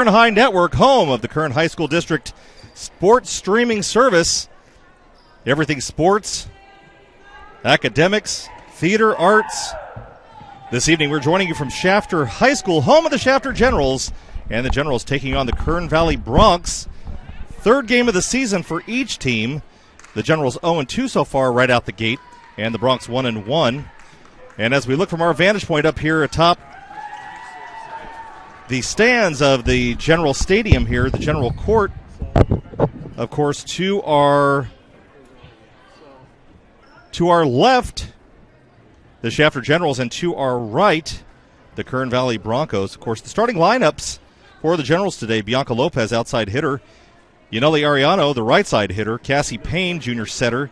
Kern High Network, home of the Kern High School District sports streaming service. Everything sports, academics, theater, arts. This evening we're joining you from Shafter High School, home of the Shafter Generals, and the Generals taking on the Kern Valley Broncs. Third game of the season for each team. The Generals 0-2 so far right out the gate, and the Broncs 1-1. And as we look from our vantage point up here atop the stands of the General Stadium here, the General Court, of course, to our left, the Shafter Generals, and to our right, the Kern Valley Broncos. Of course, the starting lineups for the Generals today: Bianca Lopez, outside hitter; Yaneli Ariano, the right side hitter; Cassie Payne, junior setter;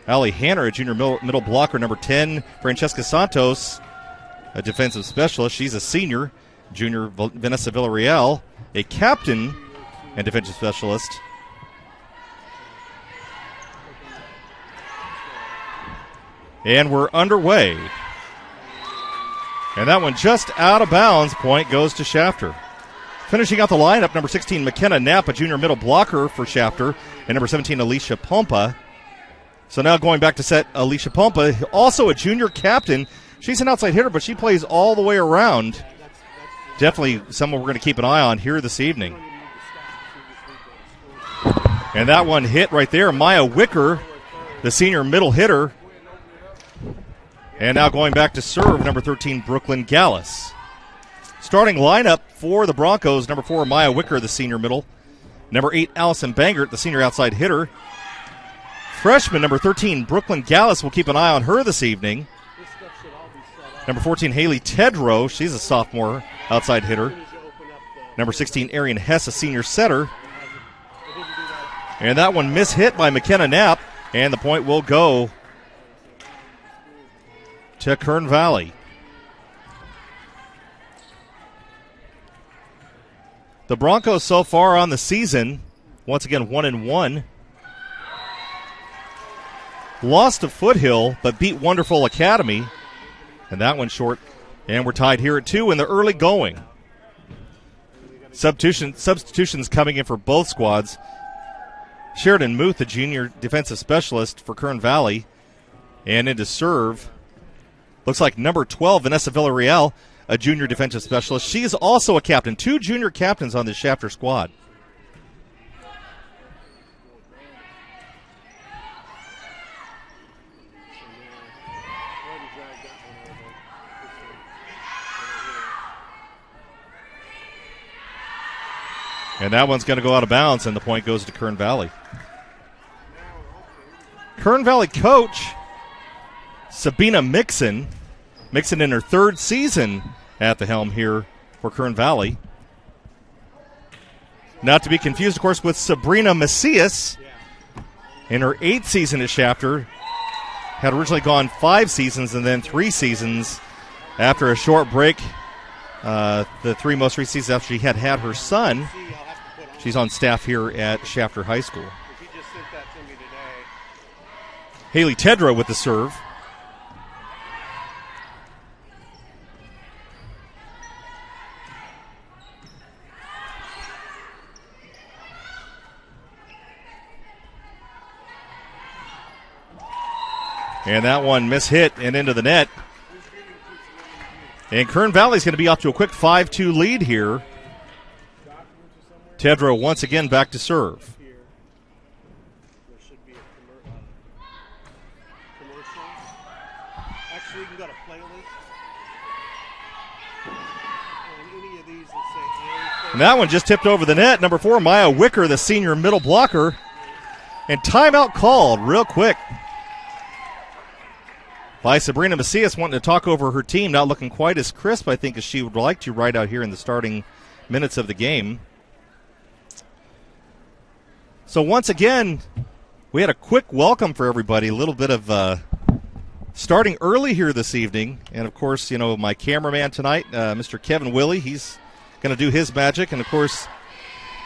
Allie Hanner, a junior middle blocker; number 10, Francesca Santos, a defensive specialist. She's a senior. Junior Vanessa Villarreal, a captain and defensive specialist. And we're underway. And that one just out of bounds. Point goes to Shafter. Finishing out the lineup, number 16, McKenna Knapp, a junior middle blocker for Shafter, and number 17, Alicia Pompa. So now going back to set Alicia Pompa, also a junior captain. She's an outside hitter, but she plays all the way around. Definitely someone we're going to keep an eye on here this evening. And that one hit right there. Maya Wicker, the senior middle hitter. And now going back to serve, number 13, Brooklyn Gallus. Starting lineup for the Broncos: number 4, Maya Wicker, the senior middle; number 8, Allison Bangert, the senior outside hitter; freshman number 13, Brooklyn Gallus. We'll keep an eye on her this evening. Number 14, Haley Tedrow. She's a sophomore outside hitter. Number 16, Arian Hess, a senior setter. And that one mishit by McKenna Knapp, and the point will go to Kern Valley. The Broncos so far on the season, once again 1-1. Lost to Foothill, but beat Wonderful Academy. And that one short. And we're tied here at 2 in the early going. Substitutions coming in for both squads. Sheridan Muth, the junior defensive specialist for Kern Valley. And into serve, looks like number 12, Vanessa Villarreal, a junior defensive specialist. She is also a captain. 2 junior captains on this Shafter squad. And that one's going to go out of bounds, and the point goes to Kern Valley. Kern Valley coach Sabina Mixon. Mixon in her third season at the helm here for Kern Valley. Not to be confused, of course, with Sabrina Macias in her 8th season at Shafter. Had originally gone 5 seasons and then 3 seasons after a short break. The 3 most recent seasons after she had her son. She's on staff here at Shafter High School. Haley Tedrow with the serve. And that one mishit and into the net. And Kern Valley's going to be off to a quick 5-2 lead here. Tedrow once again back to serve. And that one just tipped over the net. Number 4, Maya Wicker, the senior middle blocker. And timeout called real quick by Sabrina Macias, wanting to talk over her team. Not looking quite as crisp, I think, as she would like to right out here in the starting minutes of the game. So once again, we had a quick welcome for everybody. A little bit of starting early here this evening. And, of course, you know, my cameraman tonight, Mr. Kevin Willie, he's going to do his magic. And, of course,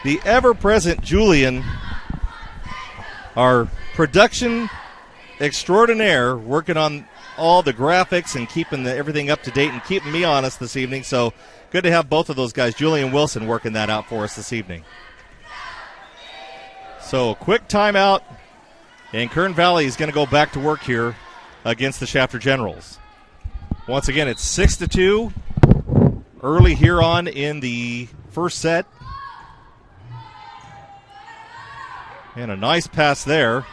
the ever-present Julian, our production extraordinaire, working on all the graphics and keeping everything up to date and keeping me honest this evening. So good to have both of those guys, Julian Wilson, working that out for us this evening. So, quick timeout, and Kern Valley is going to go back to work here against the Shafter Generals. Once again, it's 6-2 early here on in the first set. And a nice pass there.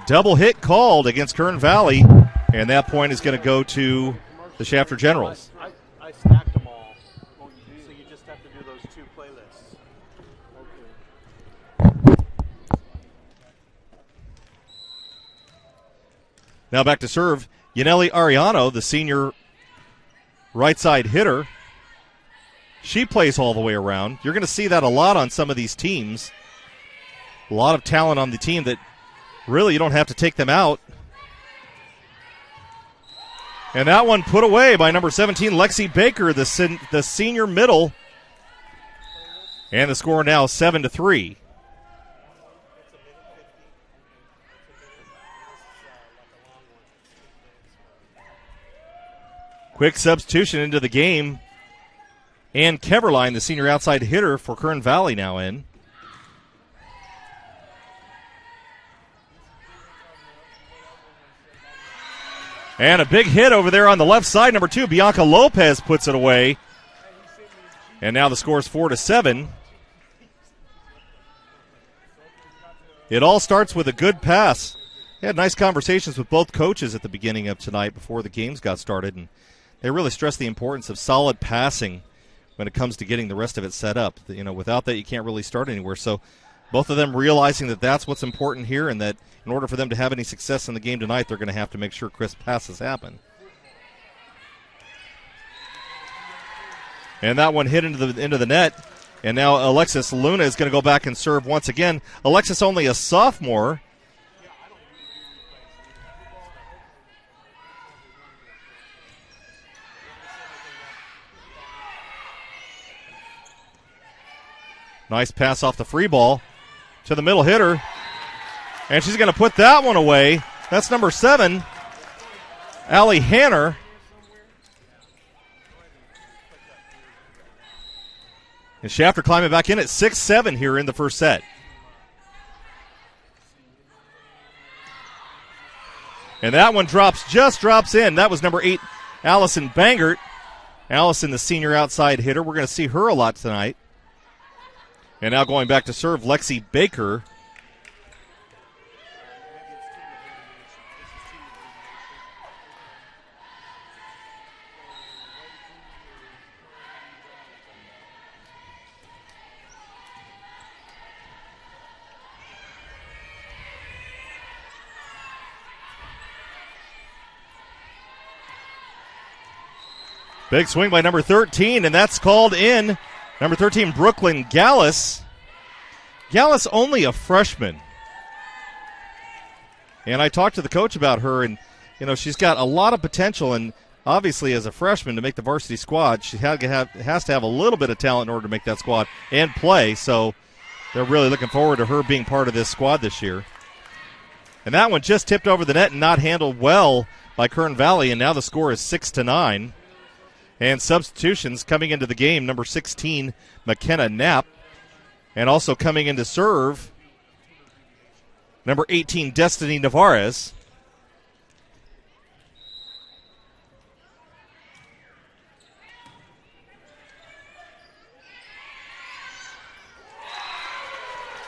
Double hit called against Kern Valley, and that point is going to go to the Shafter Generals. I stacked them all, so you just have to do those two playlists. Okay. Now back to serve, Yaneli Ariano, the senior right side hitter. She plays all the way around. You're going to see that a lot on some of these teams. A lot of talent on the team that really you don't have to take them out. And that one put away by number 17, Lexi Baker, the senior middle. And the score now 7-3. Quick substitution into the game. And Keverline, the senior outside hitter for Kern Valley, now in. And a big hit over there on the left side. Number 2, Bianca Lopez puts it away. And now the score is 4-7. It all starts with a good pass. They had nice conversations with both coaches at the beginning of tonight before the games got started, and they really stressed the importance of solid passing when it comes to getting the rest of it set up. You know, without that, you can't really start anywhere. So both of them realizing that that's what's important here, and that in order for them to have any success in the game tonight, they're going to have to make sure crisp passes happen. And that one hit into the net. And now Alexis Luna is going to go back and serve once again. Alexis only a sophomore. Nice pass off the free ball to the middle hitter. And she's going to put that one away. That's number 7, Allie Hanner. And Shafter climbing back in at 6-7 here in the first set. And that one just drops in. That was number 8, Allison Bangert. Allison, the senior outside hitter. We're going to see her a lot tonight. And now going back to serve, Lexi Baker. Big swing by number 13, and that's called in. Number 13, Brooklyn Gallus. Gallus only a freshman. And I talked to the coach about her, and, you know, she's got a lot of potential, and obviously as a freshman to make the varsity squad, she has to have a little bit of talent in order to make that squad and play. So they're really looking forward to her being part of this squad this year. And that one just tipped over the net and not handled well by Kern Valley, and now the score is 6-9. And substitutions coming into the game, number 16, McKenna Knapp. And also coming in to serve, number 18, Destiny Navarez.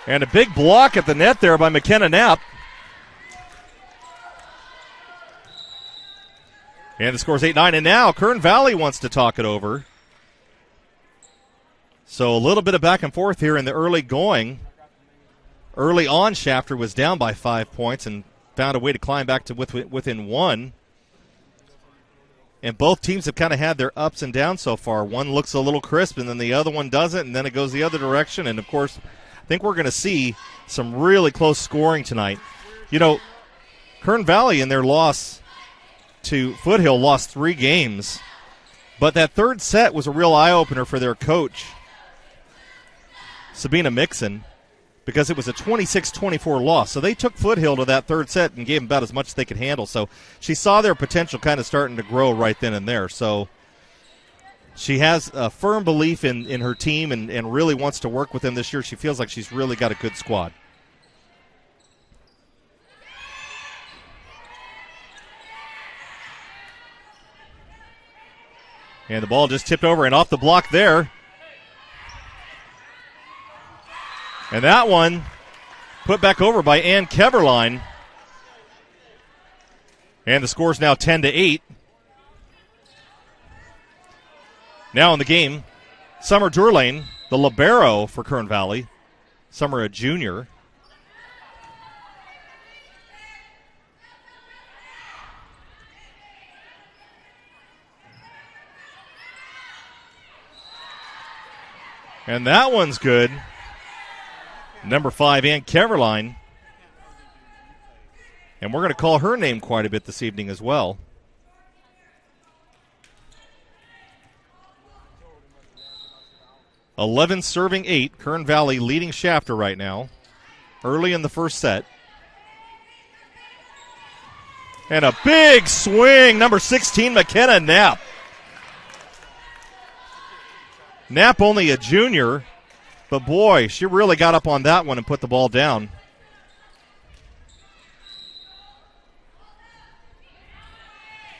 And a big block at the net there by McKenna Knapp. And the score's 8-9, and now Kern Valley wants to talk it over. So a little bit of back and forth here in the early going. Early on, Shafter was down by 5 points and found a way to climb back to within 1. And both teams have kind of had their ups and downs so far. One looks a little crisp, and then the other one doesn't, and then it goes the other direction. And, of course, I think we're going to see some really close scoring tonight. You know, Kern Valley in their loss to Foothill lost 3 games, but that third set was a real eye-opener for their coach, Sabina Mixon. because it was a 26-24 loss. So they took foothill to that third set and gave them about as much as they could handle. So she saw their potential kind of starting to grow right then and there. So she has a firm belief in her team and really wants to work with them this year. She feels like she's really got a good squad. And the ball just tipped over and off the block there. And that one put back over by Ann Keverline. And the score's now 10-8. Now in the game, Summer Durlane, the libero for Kern Valley. Summer, a junior. And that one's good. Number 5, Ann Keverline. And we're going to call her name quite a bit this evening as well. (11 serving 8. Kern Valley leading Shafter right now. Early in the first set. And a big swing. Number 16, McKenna Knapp. Knapp only a junior, but boy, she really got up on that one and put the ball down.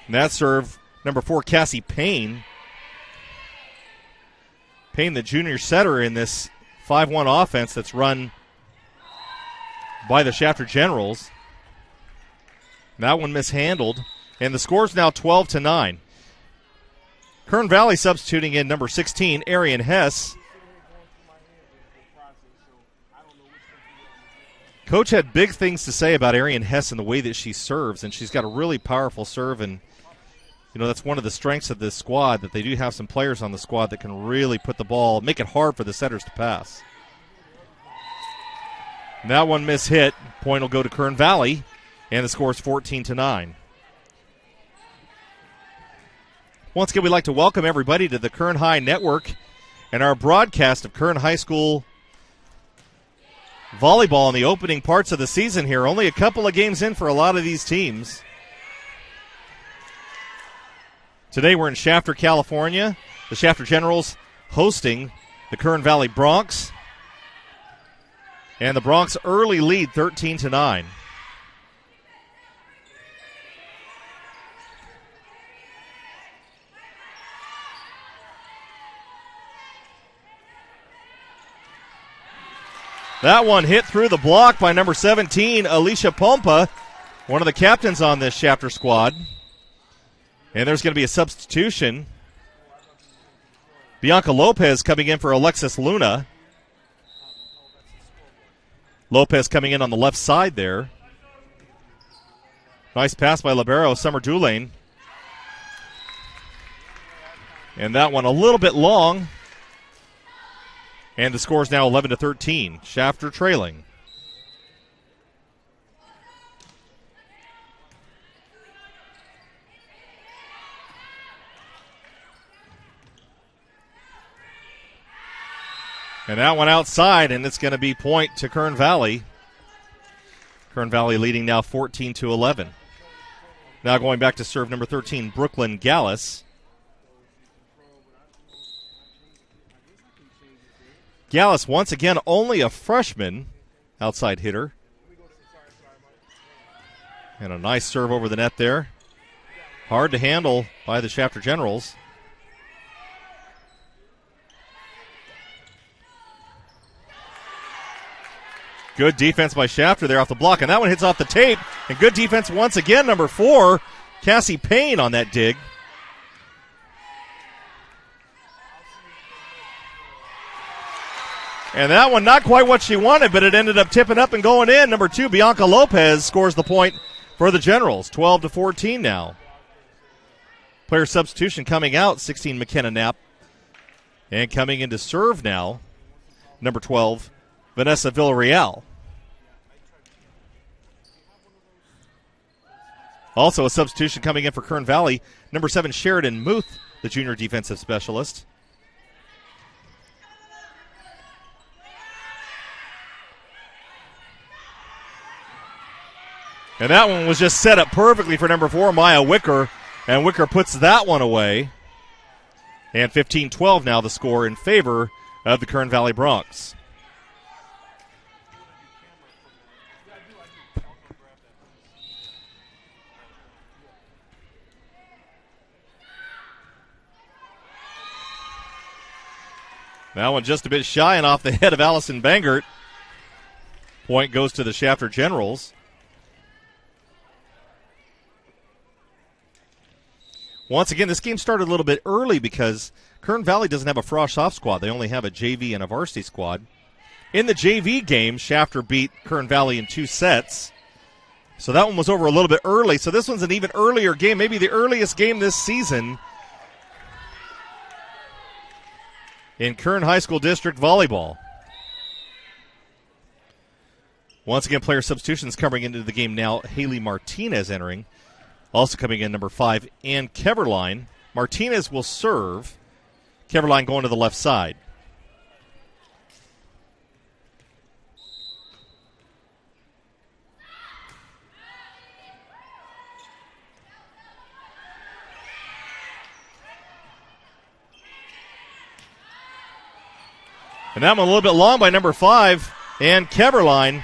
And that serve, number 4, Cassie Payne. Payne, the junior setter in this 5-1 offense that's run by the Shafter Generals. That one mishandled, and the score's now 12-9. Kern Valley substituting in number 16, Arian Hess. Coach had big things to say about Arian Hess and the way that she serves, and she's got a really powerful serve, and that's one of the strengths of this squad, that they do have some players on the squad that can really put the ball, make it hard for the setters to pass. And that one mishit. Point will go to Kern Valley, and the score is 14-9. Once again, we'd like to welcome everybody to the Kern High Network and our broadcast of Kern High School volleyball in the opening parts of the season here. Only a couple of games in for a lot of these teams. Today we're in Shafter, California. The Shafter Generals hosting the Kern Valley Broncs. And the Broncs early lead 13-9. That one hit through the block by number 17, Alicia Pompa, one of the captains on this Shafter squad. And there's going to be a substitution. Bianca Lopez coming in for Alexis Luna. Lopez coming in on the left side there. Nice pass by libero Summer Durlane. And that one a little bit long. And the score is now 11-13. Shafter trailing. And that one outside, and it's going to be point to Kern Valley. Kern Valley leading now 14-11. Now going back to serve number 13, Brooklyn Gallus. Gallus, once again, only a freshman outside hitter. And a nice serve over the net there. Hard to handle by the Shafter Generals. Good defense by Shafter there off the block, and that one hits off the tape. And good defense once again, number 4, Cassie Payne on that dig. And that one, not quite what she wanted, but it ended up tipping up and going in. Number 2, Bianca Lopez scores the point for the Generals. 12-14 now. Player substitution coming out, 16, McKenna Knapp. And coming in to serve now, number 12, Vanessa Villarreal. Also a substitution coming in for Kern Valley, number 7, Sheridan Muth, the junior defensive specialist. And that one was just set up perfectly for number 4, Maya Wicker. And Wicker puts that one away. And 15-12 now the score in favor of the Kern Valley Broncs. That one just a bit shy and off the head of Allison Bangert. Point goes to the Shafter Generals. Once again, this game started a little bit early because Kern Valley doesn't have a Frosh soft squad. They only have a JV and a varsity squad. In the JV game, Shafter beat Kern Valley in 2 sets. So that one was over a little bit early. So this one's an even earlier game, maybe the earliest game this season in Kern High School District Volleyball. Once again, player substitutions coming into the game now. Haley Martinez entering. Also coming in, number 5, Ann Keverline. Martinez will serve. Keverline going to the left side. And that one a little bit long by number 5, Ann Keverline.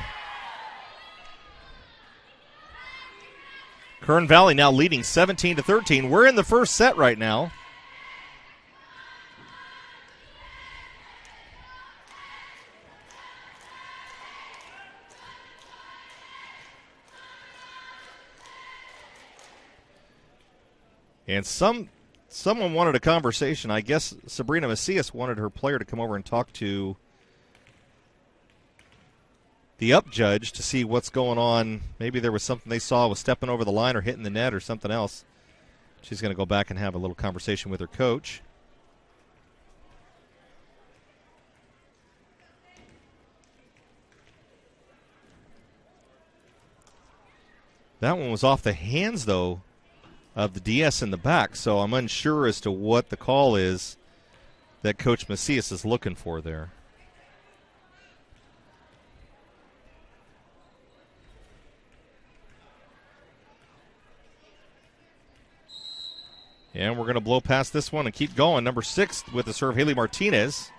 Kern Valley now leading 17-13. We're in the first set right now. And someone wanted a conversation. I guess Sabrina Macias wanted her player to come over and talk to the up judge to see what's going on. Maybe there was something they saw was stepping over the line or hitting the net or something else. She's going to go back and have a little conversation with her coach. That one was off the hands, though, of the DS in the back, so I'm unsure as to what the call is that Coach Macias is looking for there. And we're going to blow past this one and keep going. Number 6 with the serve, Haley Martinez.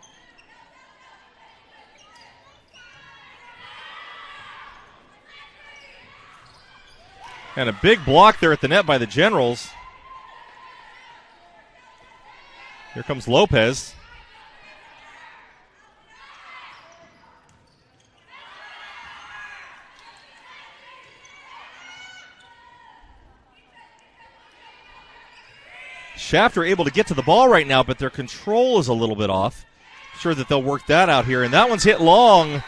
And a big block there at the net by the Generals. Here comes Lopez. Shafter able to get to the ball right now, but their control is a little bit off. Sure that they'll work that out here. And that one's hit long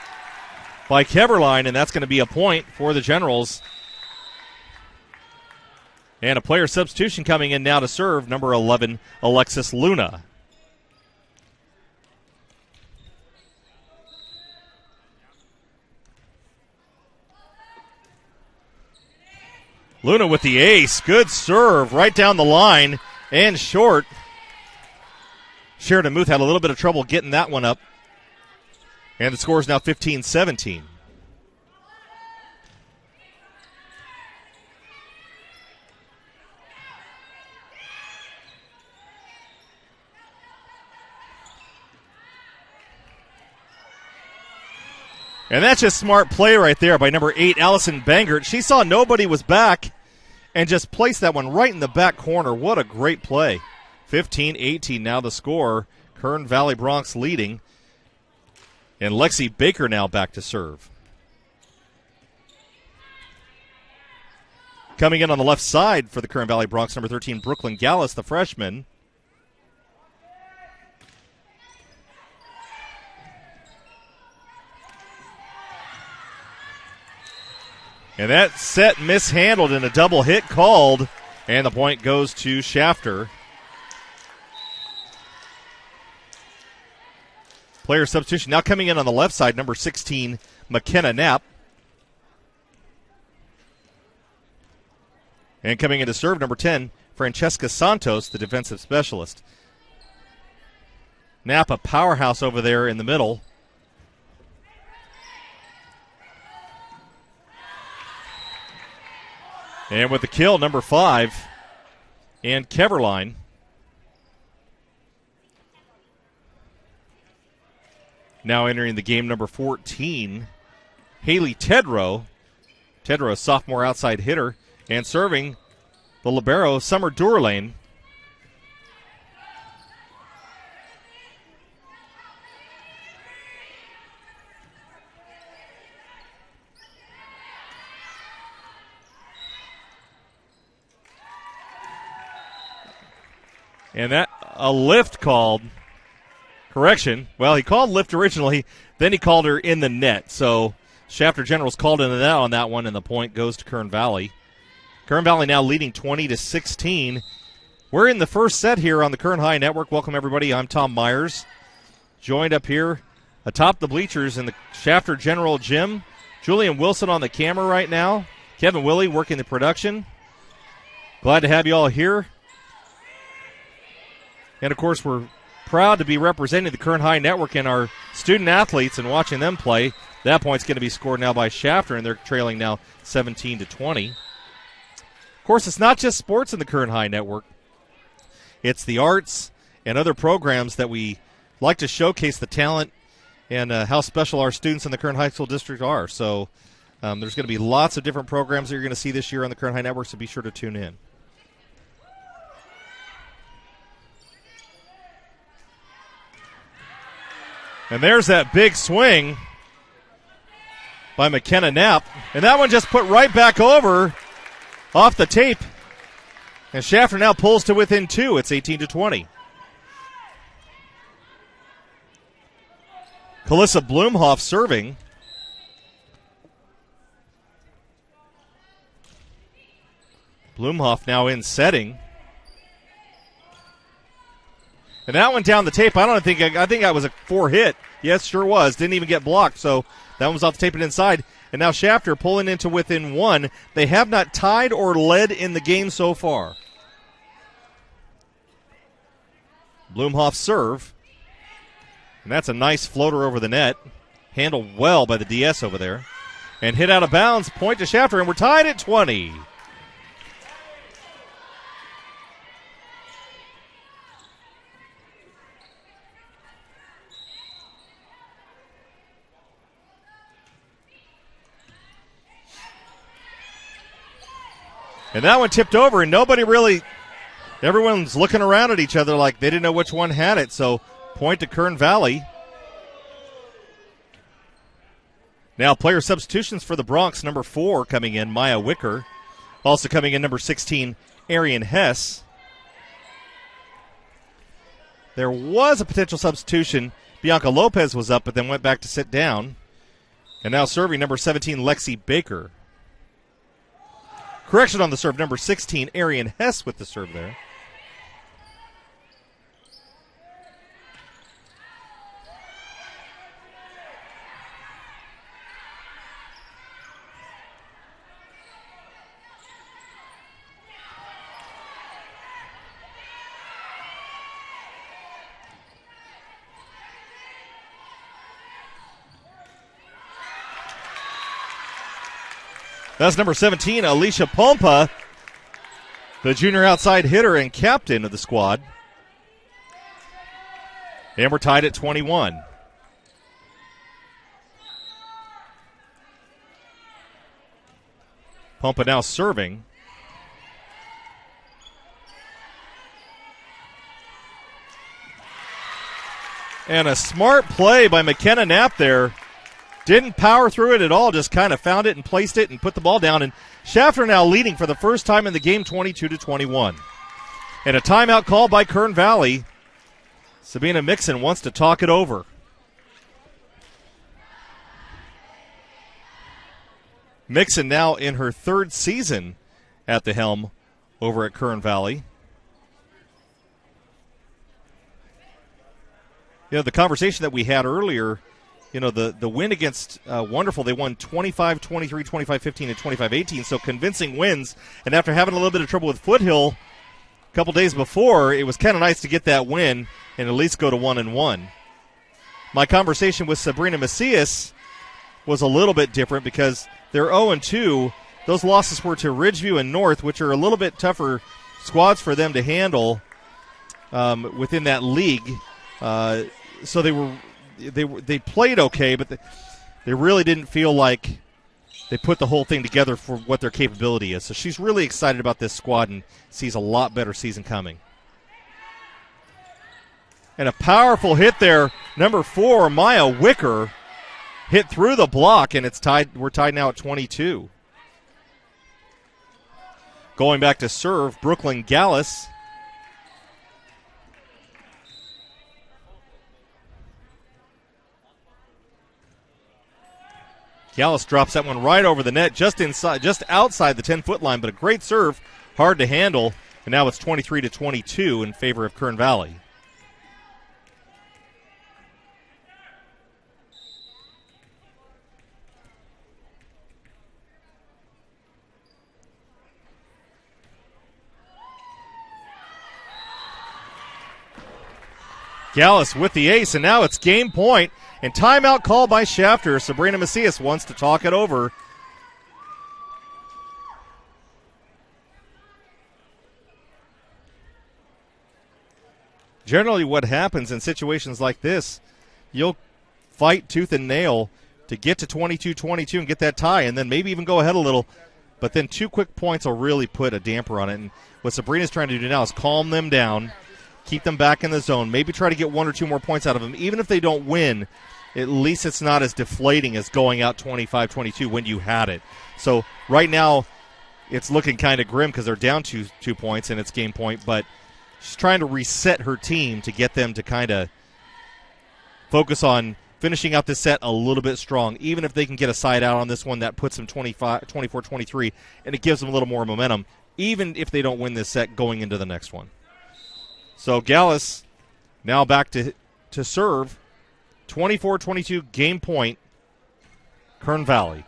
by Keverline, and that's going to be a point for the Generals. And a player substitution coming in now to serve, number 11, Alexis Luna. Luna with the ace. Good serve right down the line and short. Sheridan Muth had a little bit of trouble getting that one up. And the score is now 15-17. And that's just smart play right there by number 8, Allison Bangert. She saw nobody was back and just placed that one right in the back corner. What a great play. 15-18 now the score. Kern Valley Broncs leading. And Lexi Baker now back to serve. Coming in on the left side for the Kern Valley Broncs, number 13, Brooklyn Gallus, the freshman. And that set mishandled and a double hit called, and the point goes to Shafter. Player substitution now coming in on the left side, number 16, McKenna Knapp. And coming in to serve, number 10, Francesca Santos, the defensive specialist. Knapp, a powerhouse over there in the middle. And with the kill, number 5, and Keverline. Now entering the game, number 14, Haley Tedrow. Tedrow, sophomore outside hitter, and serving the libero, Summer Durlane. And that, a lift called. Correction. Well, he called lift originally, then he called her in the net. So Shafter Generals called in the net on that one, and the point goes to Kern Valley. Kern Valley now leading 20-16. We're in the first set here on the Kern High Network. Welcome, everybody. I'm Tom Myers. Joined up here atop the bleachers in the Shafter General Gym. Julian Wilson on the camera right now. Kevin Willey working the production. Glad to have you all here. And, of course, we're proud to be representing the Kern High Network and our student athletes and watching them play. That point's going to be scored now by Shafter, and they're trailing now 17-20. Of course, it's not just sports in the Kern High Network. It's the arts and other programs that we like to showcase the talent and how special our students in the Kern High School District are. So there's going to be lots of different programs that you're going to see this year on the Kern High Network, so be sure to tune in. And there's that big swing by McKenna Knapp. And that one just put right back over off the tape. And Shafter now pulls to within 2. It's 18-20. Kalissa Blumhoff serving. Blumhoff now in setting. And that one down the tape, I think that was a 4 hit. Yes, sure was. Didn't even get blocked, so that one was off the tape and inside. And now Shafter pulling into within 1. They have not tied or led in the game so far. Blumhoff serve. And that's a nice floater over the net. Handled well by the DS over there. And hit out of bounds, point to Shafter, and we're tied at 20. And that one tipped over, and nobody really, everyone's looking around at each other like they didn't know which one had it. So point to Kern Valley. Now player substitutions for the Bronx. Number 4 coming in, Maya Wicker. Also coming in, number 16, Arian Hess. There was a potential substitution. Bianca Lopez was up, but then went back to sit down. And now serving, number 17, Lexi Baker. Correction on the serve, number 16, Arian Hess with the serve there. That's number 17, Alicia Pompa, the junior outside hitter and captain of the squad. And we're tied at 21. Pompa now serving. And a smart play by McKenna Knapp there. Didn't power through it at all, just kind of found it and placed it and put the ball down. And Shafter now leading for the first time in the game, 22-21. And a timeout call by Kern Valley. Sabina Mixon wants to talk it over. Mixon now in her 3rd season at the helm over at Kern Valley. You know, the conversation that we had earlier, you know, the win against Wonderful, they won 25-23, 25-15, and 25-18, so convincing wins. And after having a little bit of trouble with Foothill a couple days before, it was kind of nice to get that win and at least go to 1-1. My conversation with Sabrina Macias was a little bit different because they're 0-2 those losses were to Ridgeview and North, which are a little bit tougher squads for them to handle within that league. So they played okay, but they really didn't feel like they put the whole thing together for what their capability is. So she's really excited about this squad and sees a lot better season coming. And a powerful hit there. Number 4, Maya Wicker, hit through the block, and it's tied. We're tied now at 22. Going back to serve, Brooklyn Gallus. Gallus drops that one right over the net, just outside the 10-foot line, but a great serve, hard to handle. And now it's 23-22 in favor of Kern Valley. Gallus with the ace, and now it's game point. And timeout called by Shafter. Sabrina Macias wants to talk it over. Generally what happens in situations like this, you'll fight tooth and nail to get to 22-22 and get that tie, and then maybe even go ahead a little. But then 2 quick points will really put a damper on it. And what Sabrina's trying to do now is calm them down, keep them back in the zone, maybe try to get 1 or 2 more points out of them. Even if they don't win, at least it's not as deflating as going out 25-22 when you had it. So right now it's looking kind of grim because they're down 2 points and it's game point, but she's trying to reset her team to get them to kind of focus on finishing out this set a little bit strong. Even if they can get a side out on this one, that puts them 24-23, and it gives them a little more momentum, even if they don't win this set going into the next one. So Gallus now back to serve. 24-22 game point, Kern Valley.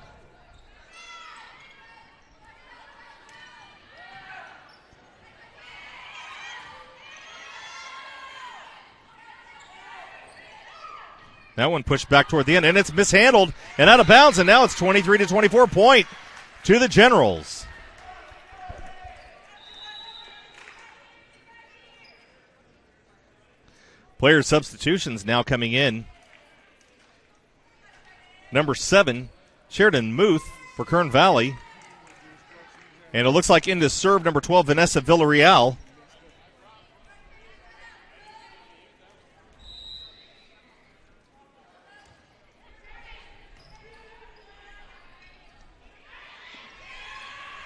That one pushed back toward the end, and it's mishandled and out of bounds, and now it's 23-24 point to the Generals. Player substitutions now coming in. Number 7, Sheridan Muth for Kern Valley. And it looks like into serve number 12, Vanessa Villarreal.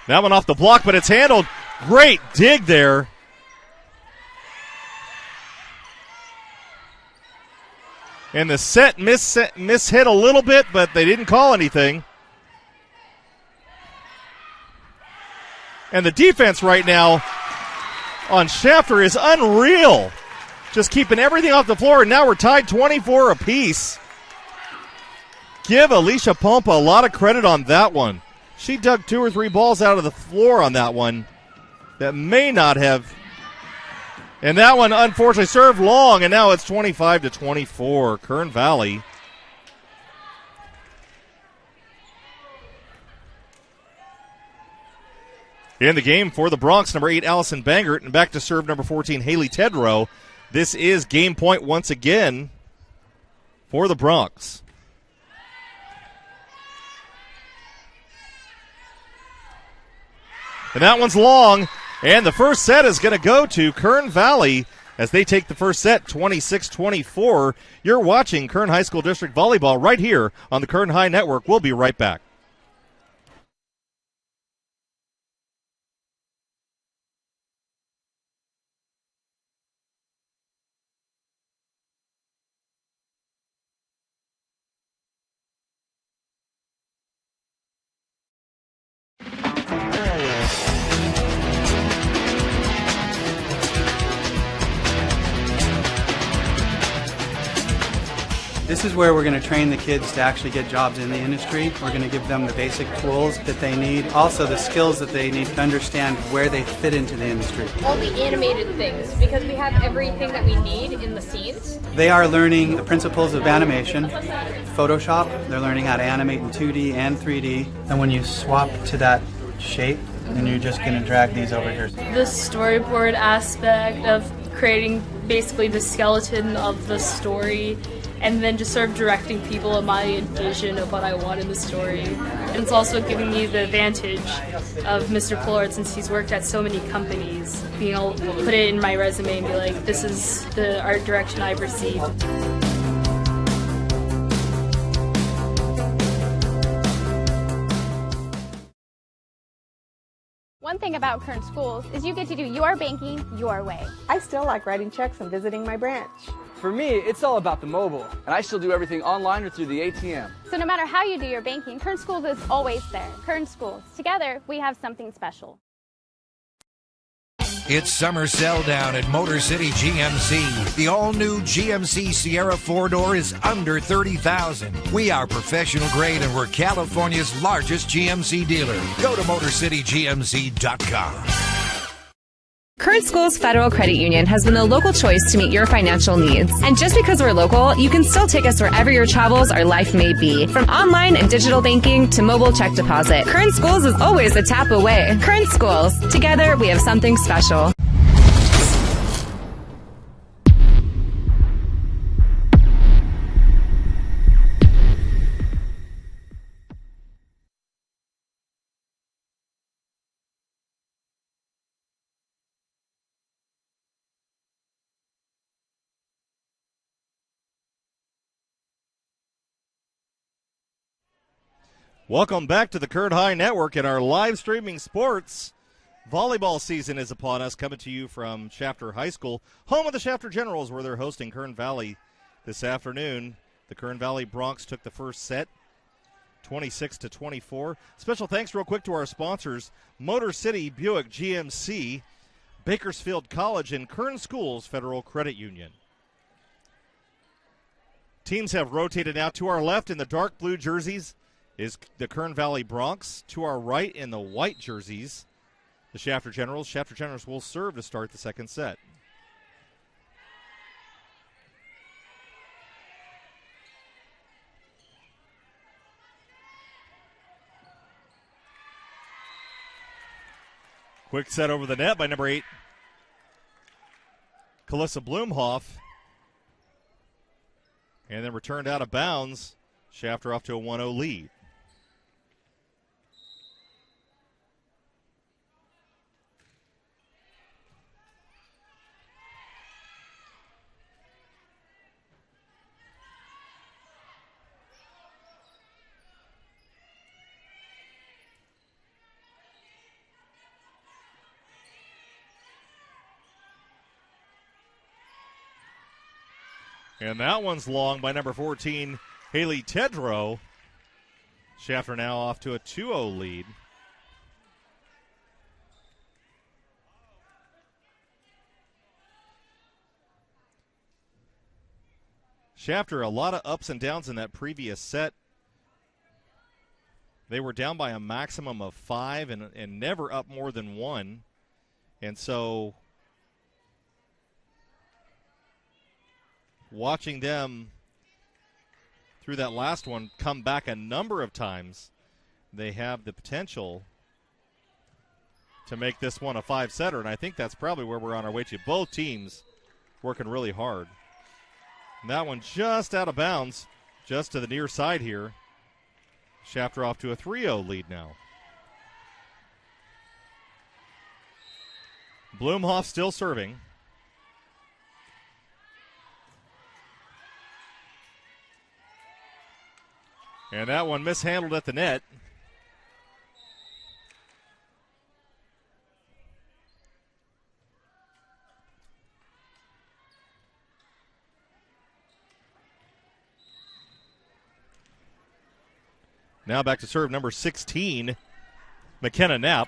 That one off the block, but it's handled. Great dig there. And the set mishit a little bit, but they didn't call anything. And the defense right now on Shafter is unreal. Just keeping everything off the floor, and now we're tied 24 apiece. Give Alicia Pompa a lot of credit on that one. She dug 2 or 3 balls out of the floor on that one that may not have. And that one, unfortunately, served long, and now it's 25-24. Kern Valley. In the game for the Bronx, number 8, Allison Bangert, and back to serve number 14, Haley Tedrow. This is game point once again for the Bronx. And that one's long. And the first set is going to go to Kern Valley as they take the first set, 26-24. You're watching Kern High School District Volleyball right here on the Kern High Network. We'll be right back. This is where we're going to train the kids to actually get jobs in the industry. We're going to give them the basic tools that they need, also the skills that they need to understand where they fit into the industry. All the animated things, because we have everything that we need in the scenes. They are learning the principles of animation, Photoshop. They're learning how to animate in 2D and 3D. And when you swap to that shape, and you're just going to drag these over here. The storyboard aspect of creating basically the skeleton of the story, and then just sort of directing people in my vision of what I want in the story. And it's also giving me the advantage of Mr. Pollard, since he's worked at so many companies, being able to put it in my resume and be like, this is the art direction I've received. One thing about Kern Schools is you get to do your banking your way. I still like writing checks and visiting my branch. For me, it's all about the mobile, and I still do everything online or through the ATM. So no matter how you do your banking, Kern Schools is always there. Kern Schools. Together, we have something special. It's summer sell down at Motor City GMC. The all-new GMC Sierra 4-door is under $30,000. We are professional grade and we're California's largest GMC dealer. Go to MotorCityGMC.com. Kern Schools Federal Credit Union has been the local choice to meet your financial needs. And just because we're local, you can still take us wherever your travels or life may be. From online and digital banking to mobile check deposit, Kern Schools is always a tap away. Kern Schools. Together, we have something special. Welcome back to the Kern High Network and our live streaming sports. Volleyball season is upon us, coming to you from Shafter High School, home of the Shafter Generals, where they're hosting Kern Valley this afternoon. The Kern Valley Broncs took the first set, 26-24. Special thanks real quick to our sponsors, Motor City Buick GMC, Bakersfield College, and Kern Schools Federal Credit Union. Teams have rotated now. To our left in the dark blue jerseys is the Kern Valley Broncs. To our right in the white jerseys, the Shafter Generals. Shafter Generals will serve to start the second set. Quick set over the net by number 8, Kalissa Blumhoff. And then returned out of bounds. Shafter off to a 1-0 lead. And that one's long by number 14, Haley Tedrow. Shafter now off to a 2-0 lead. Shafter, a lot of ups and downs in that previous set. They were down by a maximum of 5 and never up more than 1. And so watching them through that last one come back a number of times, they have the potential to make this one a 5-setter, and I think that's probably where we're on our way to. Both teams working really hard. And that one just out of bounds, just to the near side here. Shafter off to a 3-0 lead now. Blumhoff still serving. And that one mishandled at the net. Now back to serve number 16, McKenna Knapp.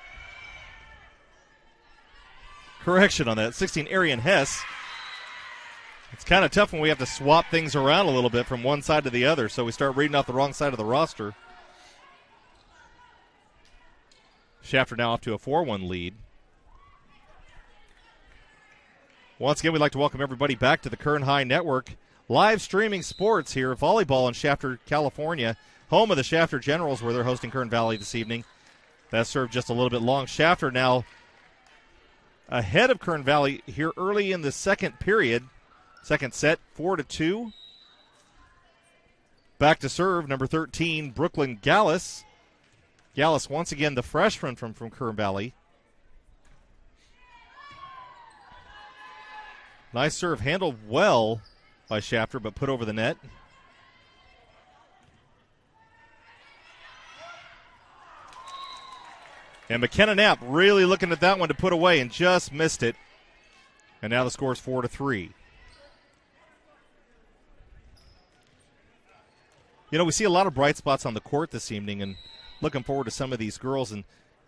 Correction on that, 16, Arian Hess. It's kind of tough when we have to swap things around a little bit from one side to the other, so we start reading off the wrong side of the roster. Shafter now off to a 4-1 lead. Once again, we'd like to welcome everybody back to the Kern High Network. Live streaming sports here, volleyball in Shafter, California, home of the Shafter Generals, where they're hosting Kern Valley this evening. That served just a little bit long. Shafter now ahead of Kern Valley here early in the second period. Second set, 4-2. Back to serve, number 13, Brooklyn Gallus. Gallus, once again, the freshman from Kern Valley. Nice serve, handled well by Shafter, but put over the net. And McKenna Knapp really looking at that one to put away and just missed it. And now the score is 4-3. You know, we see a lot of bright spots on the court this evening, and looking forward to some of these girls, and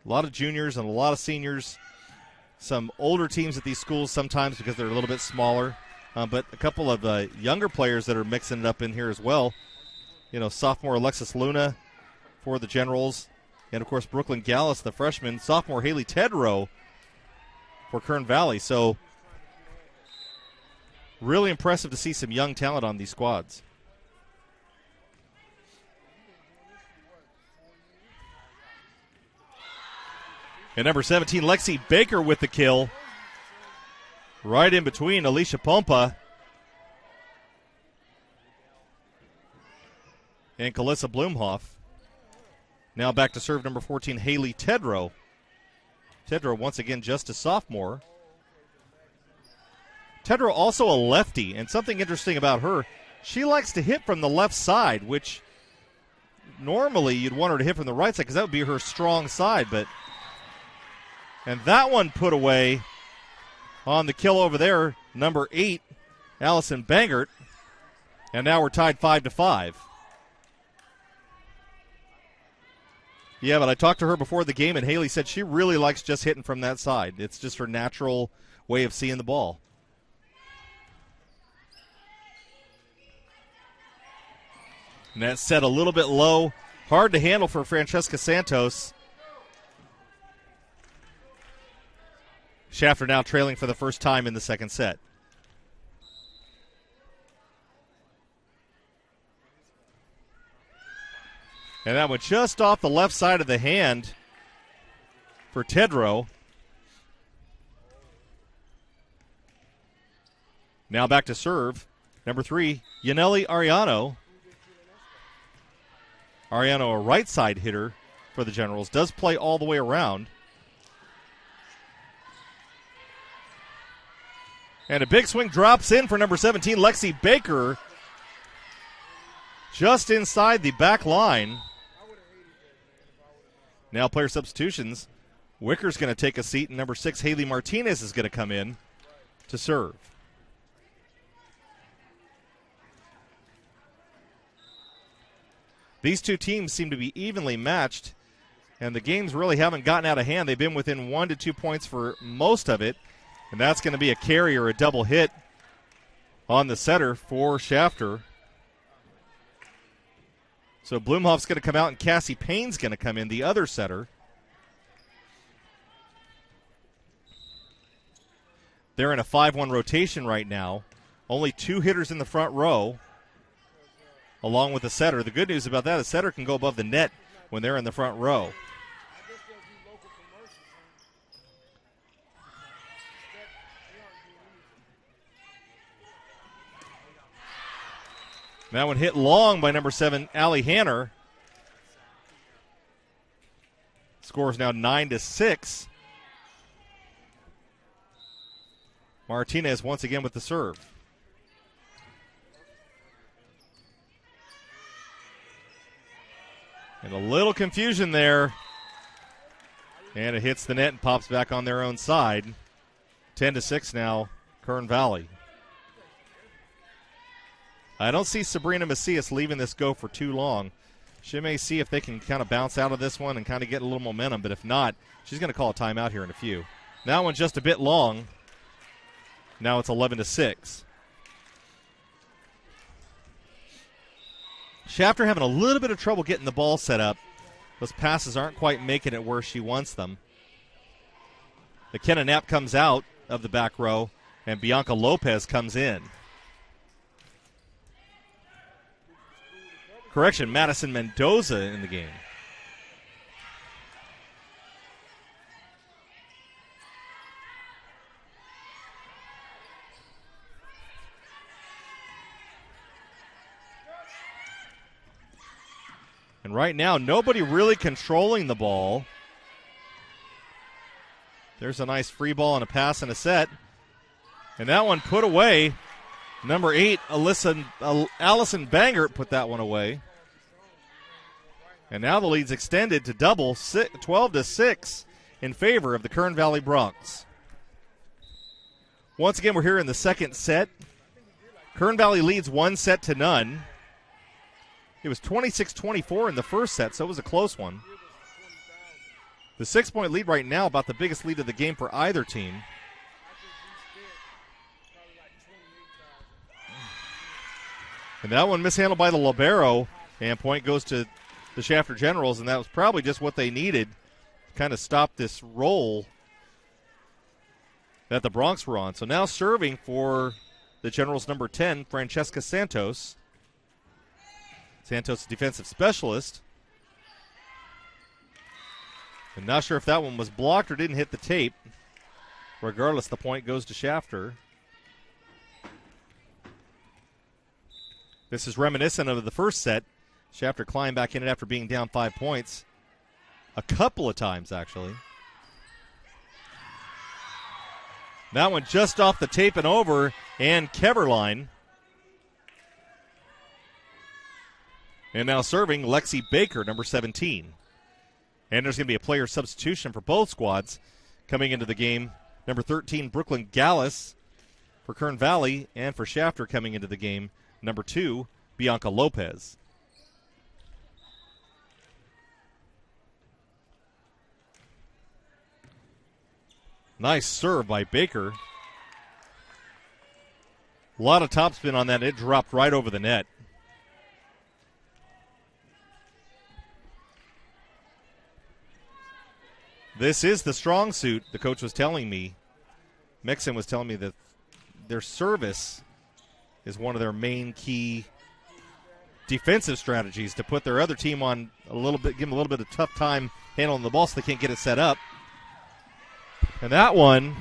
a lot of juniors and a lot of seniors. Some older teams at these schools sometimes because they're a little bit smaller, but a couple of younger players that are mixing it up in here as well. You know, sophomore Alexis Luna for the Generals, and, of course, Brooklyn Gallus, the freshman. Sophomore Haley Tedrow for Kern Valley. So really impressive to see some young talent on these squads. And number 17, Lexi Baker with the kill. Right in between Alicia Pompa and Calissa Blumhoff. Now back to serve number 14, Haley Tedrow. Tedrow once again just a sophomore. Tedrow also a lefty, and something interesting about her, she likes to hit from the left side, which normally you'd want her to hit from the right side because that would be her strong side, but and that one put away on the kill over there, number 8, Allison Bangert. And now we're tied 5-5. Yeah, but I talked to her before the game, and Haley said she really likes just hitting from that side. It's just her natural way of seeing the ball. And that set a little bit low. Hard to handle for Francesca Santos. Shafter now trailing for the first time in the second set. And that went just off the left side of the hand for Tedrow. Now back to serve. Number 3, Yaneli Ariano. Ariano, a right side hitter for the Generals, does play all the way around. And a big swing drops in for number 17, Lexi Baker. Just inside the back line. Now player substitutions. Wicker's going to take a seat, and number 6, Haley Martinez, is going to come in to serve. These two teams seem to be evenly matched, and the games really haven't gotten out of hand. They've been within 1 to 2 points for most of it. And that's going to be a carry or a double hit on the setter for Shafter. So Blumhoff's going to come out, and Cassie Payne's going to come in, the other setter. They're in a 5-1 rotation right now. Only 2 hitters in the front row, along with the setter. The good news about that is setter can go above the net when they're in the front row. That one hit long by number 7, Allie Hanner. Score is now 9-6. Martinez once again with the serve. And a little confusion there. And it hits the net and pops back on their own side. 10-6 now, Kern Valley. I don't see Sabrina Macias leaving this go for too long. She may see if they can kind of bounce out of this one and kind of get a little momentum, but if not, she's going to call a timeout here in a few. That one's just a bit long. Now it's 11-6. Shafter having a little bit of trouble getting the ball set up. Those passes aren't quite making it where she wants them. McKenna Knapp comes out of the back row, and Bianca Lopez comes in. Correction, Madison Mendoza in the game. And right now, nobody really controlling the ball. There's a nice free ball and a pass and a set. And that one put away. Number 8, Allison Bangert put that one away. And now the lead's extended to 12-6 in favor of the Kern Valley Broncs. Once again, we're here in the second set. Kern Valley leads 1-0. It was 26-24 in the first set, so it was a close one. The 6-point lead right now, about the biggest lead of the game for either team. And that one mishandled by the libero, and point goes to the Shafter Generals, and that was probably just what they needed to kind of stop this roll that the Broncs were on. So now serving for the Generals, number 10, Francesca Santos. Santos, defensive specialist. And not sure if that one was blocked or didn't hit the tape. Regardless, the point goes to Shafter. This is reminiscent of the first set. Shafter climbed back in it after being down 5 points. A couple of times, actually. That one just off the tape and over, and Keverline. And now serving Lexi Baker, number 17. And there's going to be a player substitution for both squads coming into the game. Number 13, Brooklyn Gallus for Kern Valley, and for Shafter coming into the game, number 2, Bianca Lopez. Nice serve by Baker. A lot of topspin on that. It dropped right over the net. This is the strong suit, the coach was telling me. Mixon was telling me that their service is one of their main key defensive strategies, to put their other team on a little bit, give them a little bit of tough time handling the ball so they can't get it set up. And that one,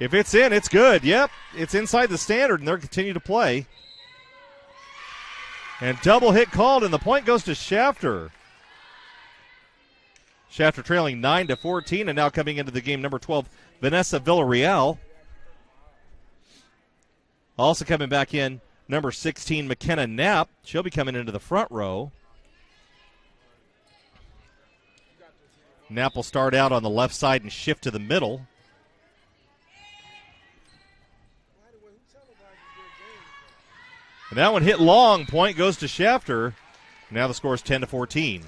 if it's in, it's good. Yep, it's inside the standard, and they'll continue to play. And double hit called, and the point goes to Shafter. Shafter trailing 9-14, and now coming into the game, number 12, Vanessa Villarreal. Also coming back in, number 16, McKenna Knapp. She'll be coming into the front row. Knapp will start out on the left side and shift to the middle. And that one hit long. Point goes to Shafter. Now the score is 10-14.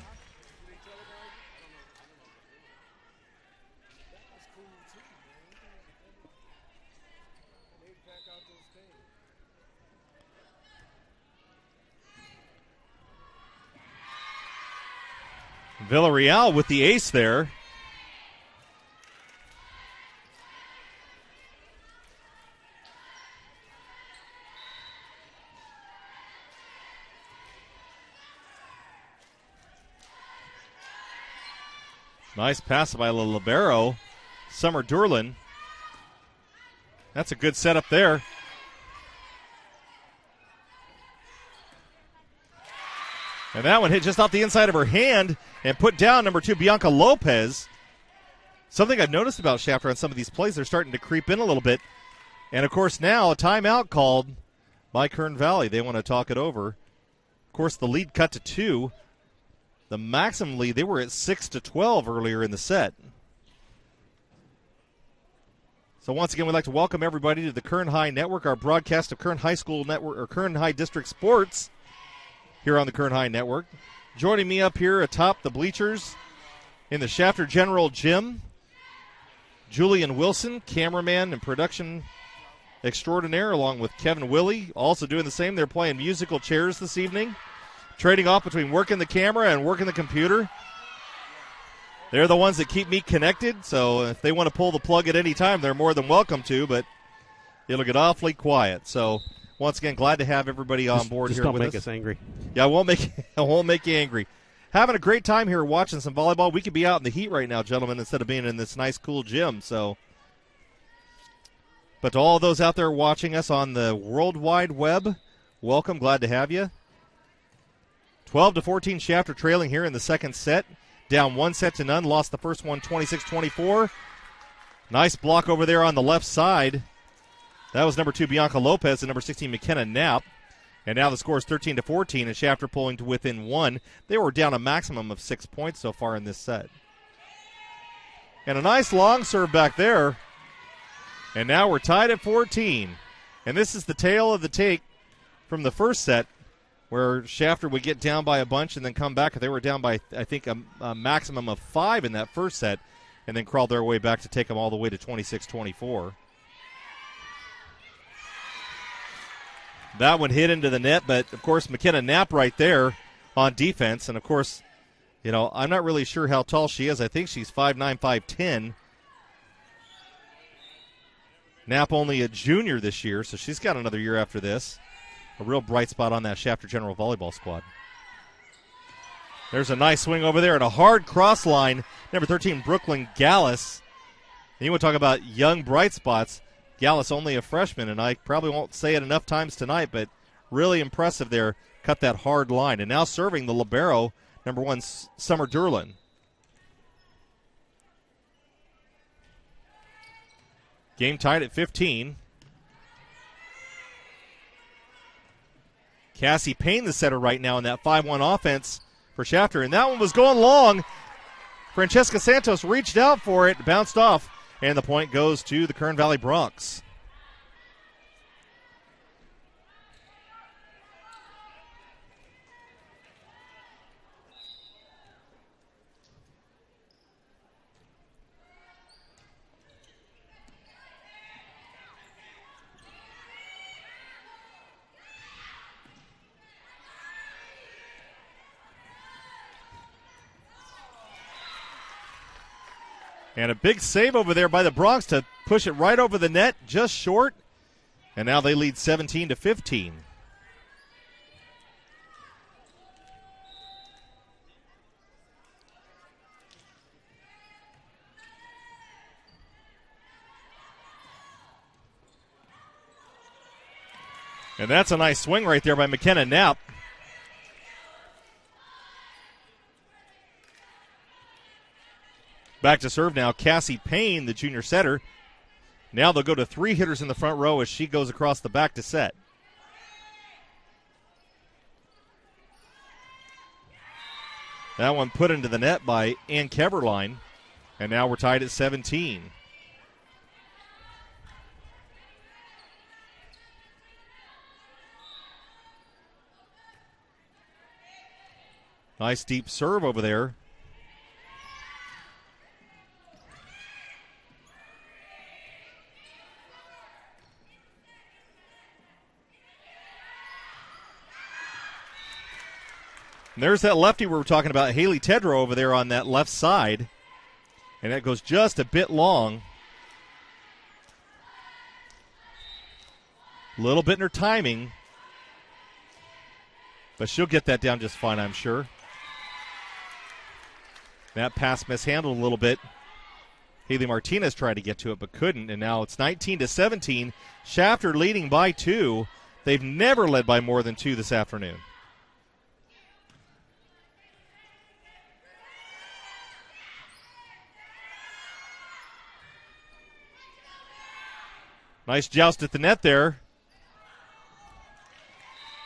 Villarreal with the ace there. Nice pass by the libero, Summer Durlin. That's a good setup there. And that one hit just off the inside of her hand and put down number 2, Bianca Lopez. Something I've noticed about Shafter on some of these plays, they're starting to creep in a little bit. And, of course, now a timeout called by Kern Valley. They want to talk it over. Of course, the lead cut to 2. The maximum lead, they were at 6-12 earlier in the set. So once again, we'd like to welcome everybody to the Kern High Network, our broadcast of Kern High School Network, or Kern High District Sports here on the Kern High Network. Joining me up here atop the bleachers in the Shafter General Gym, Julian Wilson, cameraman and production extraordinaire, along with Kevin Willie, also doing the same. They're playing musical chairs this evening, trading off between working the camera and working the computer. They're the ones that keep me connected, so if they want to pull the plug at any time, they're more than welcome to, but it'll get awfully quiet. So once again, glad to have everybody on board here with us. Just don't make us angry. Yeah, I won't make you angry. Having a great time here watching some volleyball. We could be out in the heat right now, gentlemen, instead of being in this nice, cool gym. So, but to all those out there watching us on the World Wide Web, welcome. Glad to have you. 12-14, Shafter trailing here in the second set. Down 1-0, lost the first one 26-24. Nice block over there on the left side. That was number 2, Bianca Lopez, and number 16, McKenna Knapp. And now the score is 13-14, and Shafter pulling to within 1. They were down a maximum of 6 points so far in this set. And a nice long serve back there. And now we're tied at 14. And this is the tail of the take from the first set, where Shafter would get down by a bunch and then come back. They were down by, I think, a maximum of 5 in that first set, and then crawled their way back to take them all the way to 26-24. That one hit into the net, but, of course, McKenna Knapp right there on defense. And, of course, you know, I'm not really sure how tall she is. I think she's 5'9", 5'10". Knapp only a junior this year, so she's got another year after this. A real bright spot on that Shafter General volleyball squad. There's a nice swing over there and a hard cross line. Number 13, Brooklyn Gallus. And you want to talk about young bright spots. Gallus only a freshman, and I probably won't say it enough times tonight, but really impressive there. Cut that hard line. And now serving the libero, number 1, Summer Durlin. Game tied at 15. Cassie Payne, the setter right now in that 5-1 offense for Shafter. And that one was going long. Francesca Santos reached out for it, bounced off, and the point goes to the Kern Valley Broncs. And a big save over there by the Broncs to push it right over the net, just short. And now they lead 17-15. And that's a nice swing right there by McKenna Knapp. Back to serve now, Cassie Payne, the junior setter. Now they'll go to 3 hitters in the front row as she goes across the back to set. That one put into the net by Ann Keverline. And now we're tied at 17. Nice deep serve over there. And there's that lefty we were talking about, Haley Tedrow over there on that left side. And that goes just a bit long. A little bit in her timing. But she'll get that down just fine, I'm sure. That pass mishandled a little bit. Haley Martinez tried to get to it but couldn't. And now it's 19-17. Shafter leading by 2. They've never led by more than 2 this afternoon. Nice joust at the net there.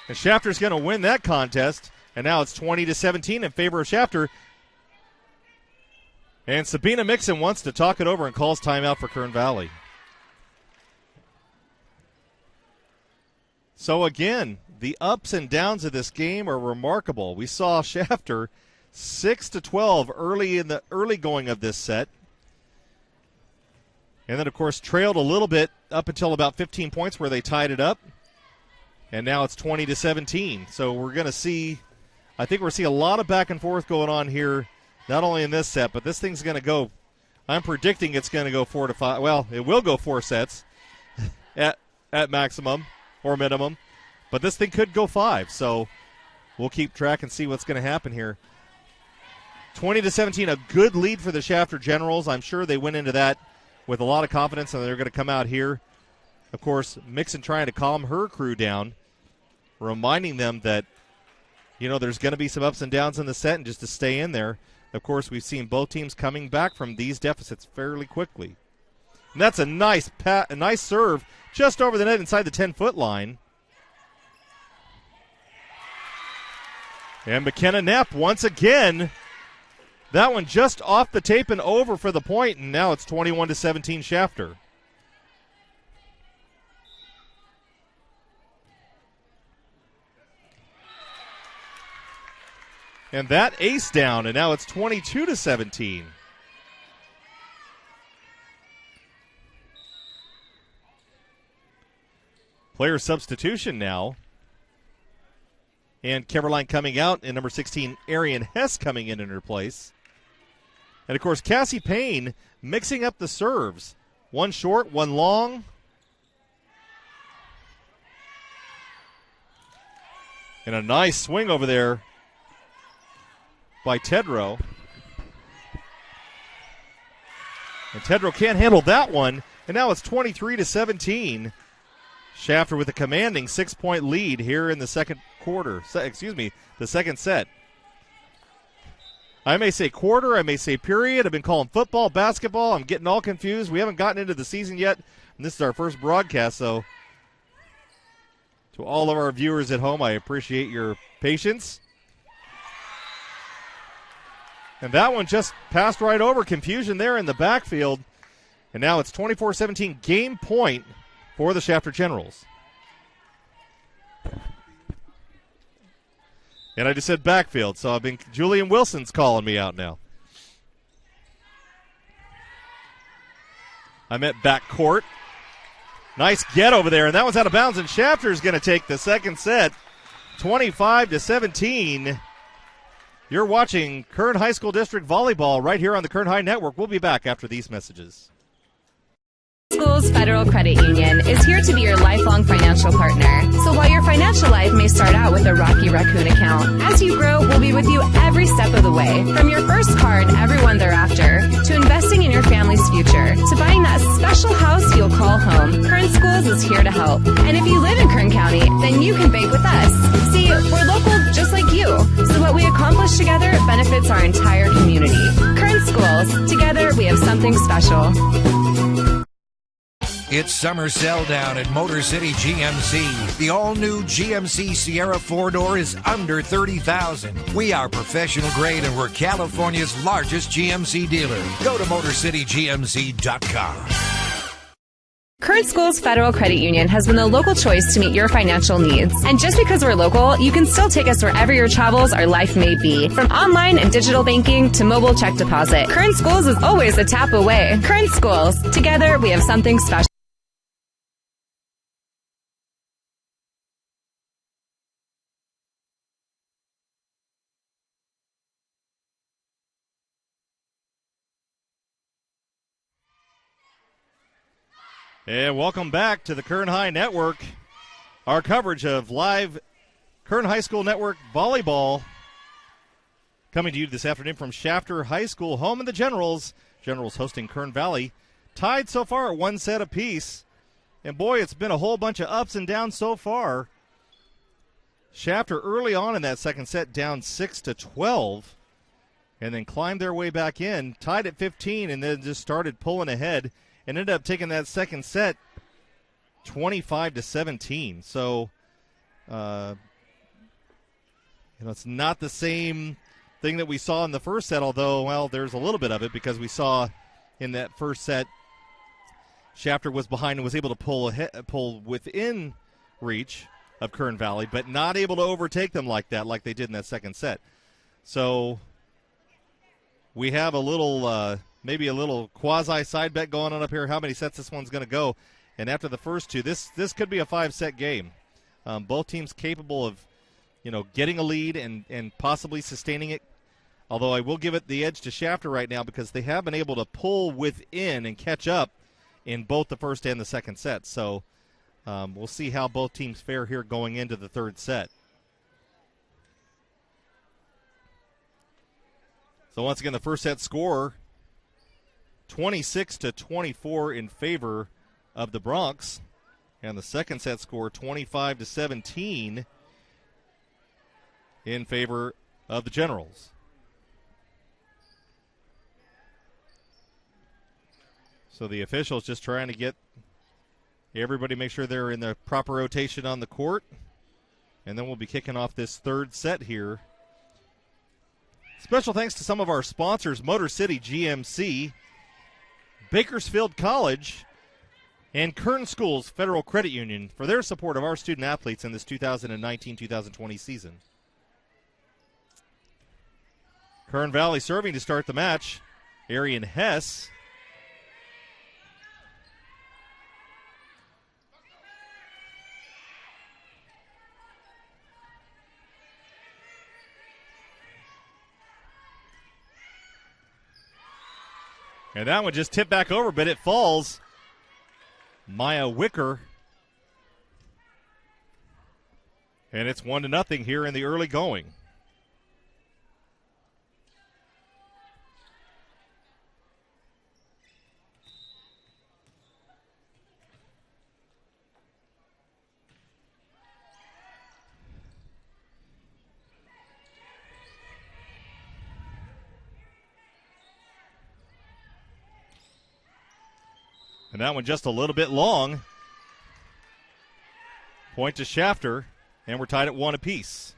And Shafter's going to win that contest. And now it's 20-17 in favor of Shafter. And Sabina Mixon wants to talk it over and calls timeout for Kern Valley. So again, the ups and downs of this game are remarkable. We saw Shafter 6-12 early going of this set. And then, of course, trailed a little bit up until about 15 points where they tied it up. And now it's 20-17. So we're going to see, I think we're going to see a lot of back and forth going on here, not only in this set, but this thing's going to go, I'm predicting it's going to go 4 to 5. Well, it will go 4 sets at maximum or minimum. But this thing could go 5. So we'll keep track and see what's going to happen here. 20-17, a good lead for the Shafter Generals. I'm sure they went into that with a lot of confidence, and they're going to come out here. Of course, Mixon trying to calm her crew down, reminding them that there's going to be some ups and downs in the set, and just to stay in there. Of course, we've seen both teams coming back from these deficits fairly quickly. And that's a nice serve just over the net inside the 10-foot line. And McKenna Knapp once again. That one just off the tape and over for the point, and now it's 21-17 Shafter. And that ace down, and now it's 22-17. Player substitution now. And Caroline coming out, and number 16, Arian Hess coming in her place. And, of course, Cassie Payne mixing up the serves. One short, one long. And a nice swing over there by Tedrow. And Tedrow can't handle that one. And now it's 23-17. Shafter with a commanding 6-point lead here in the second quarter. The second set. I may say quarter, I may say period. I've been calling football, basketball. I'm getting all confused. We haven't gotten into the season yet, and this is our first broadcast, so to all of our viewers at home, I appreciate your patience. And that one just passed right over. Confusion there in the backfield. And now it's 24-17 game point for the Shafter Generals. And I just said backfield, so Julian Wilson's calling me out now. I meant backcourt. Nice get over there, and that one's out of bounds, and Shafter's going to take the second set, 25-17. You're watching Kern High School District Volleyball right here on the Kern High Network. We'll be back after these messages. Schools Federal Credit Union is here to be your lifelong financial partner. So while your financial life may start out with a Rocky Raccoon account, as you grow, we'll be with you every step of the way. From your first car and everyone thereafter, to investing in your family's future, to buying that special house you'll call home, Kern Schools is here to help. And if you live in Kern County, then you can bank with us. See, we're local just like you, so what we accomplish together benefits our entire community. Kern Schools, together we have something special. It's summer sell down at Motor City GMC. The all-new GMC Sierra 4-door is under $30,000. We are professional grade and we're California's largest GMC dealer. Go to MotorCityGMC.com. Kern Schools Federal Credit Union has been the local choice to meet your financial needs. And just because we're local, you can still take us wherever your travels or life may be. From online and digital banking to mobile check deposit, Kern Schools is always a tap away. Kern Schools, together we have something special. And welcome back to the Kern High Network. Our coverage of live Kern High School Network volleyball coming to you this afternoon from Shafter High School, home of the Generals. Generals hosting Kern Valley. Tied so far at one set apiece. And boy, it's been a whole bunch of ups and downs so far. Shafter early on in that second set down 6-12. And then climbed their way back in. Tied at 15 and then just started pulling ahead. And ended up taking that second set 25-17. So, it's not the same thing that we saw in the first set, although, well, there's a little bit of it because we saw in that first set Shafter was behind and was able to pull within reach of Kern Valley, but not able to overtake them like that, like they did in that second set. So we have a little maybe a little quasi-side bet going on up here, how many sets this one's going to go. And after the first two, this could be a 5-set game. Both teams capable of, getting a lead and possibly sustaining it. Although I will give it the edge to Shafter right now because they have been able to pull within and catch up in both the first and the second set. So we'll see how both teams fare here going into the third set. So once again, the first set score 26-24 in favor of the Bronx. And the second set score 25-17 in favor of the Generals. So the officials just trying to get everybody, make sure they're in the proper rotation on the court. And then we'll be kicking off this third set here. Special thanks to some of our sponsors, Motor City GMC, Bakersfield College, and Kern Schools Federal Credit Union for their support of our student athletes in this 2019-2020 season. Kern Valley serving to start the match, Arian Hess. And that one just tipped back over, but it falls. Maya Wicker. And it's 1-0 here in the early going. And that one just a little bit long. Point to Shafter, and we're tied at 1 apiece.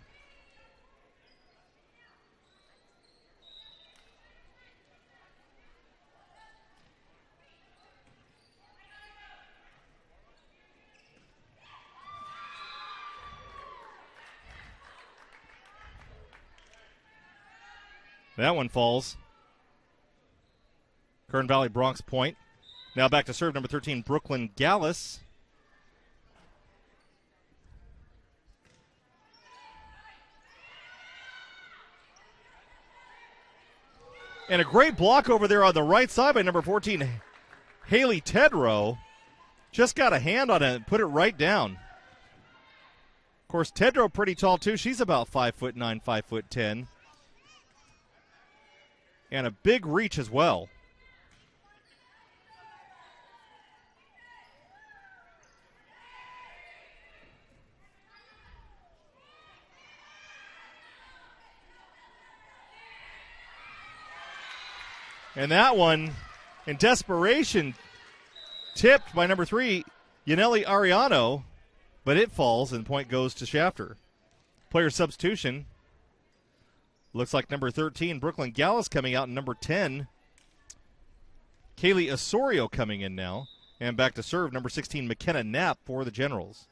That one falls. Kern Valley Bronx point. Now back to serve number 13, Brooklyn Gallus. And a great block over there on the right side by number 14, Haley Tedrow. Just got a hand on it and put it right down. Of course, Tedrow pretty tall too. She's about 5'9", 5'10". And a big reach as well. And that one, in desperation, tipped by number 3, Yaneli Ariano, but it falls and the point goes to Shafter. Player substitution. Looks like number 13, Brooklyn Gallus coming out, and number 10, Kaylee Osorio coming in now. And back to serve, number 16, McKenna Knapp for the Generals.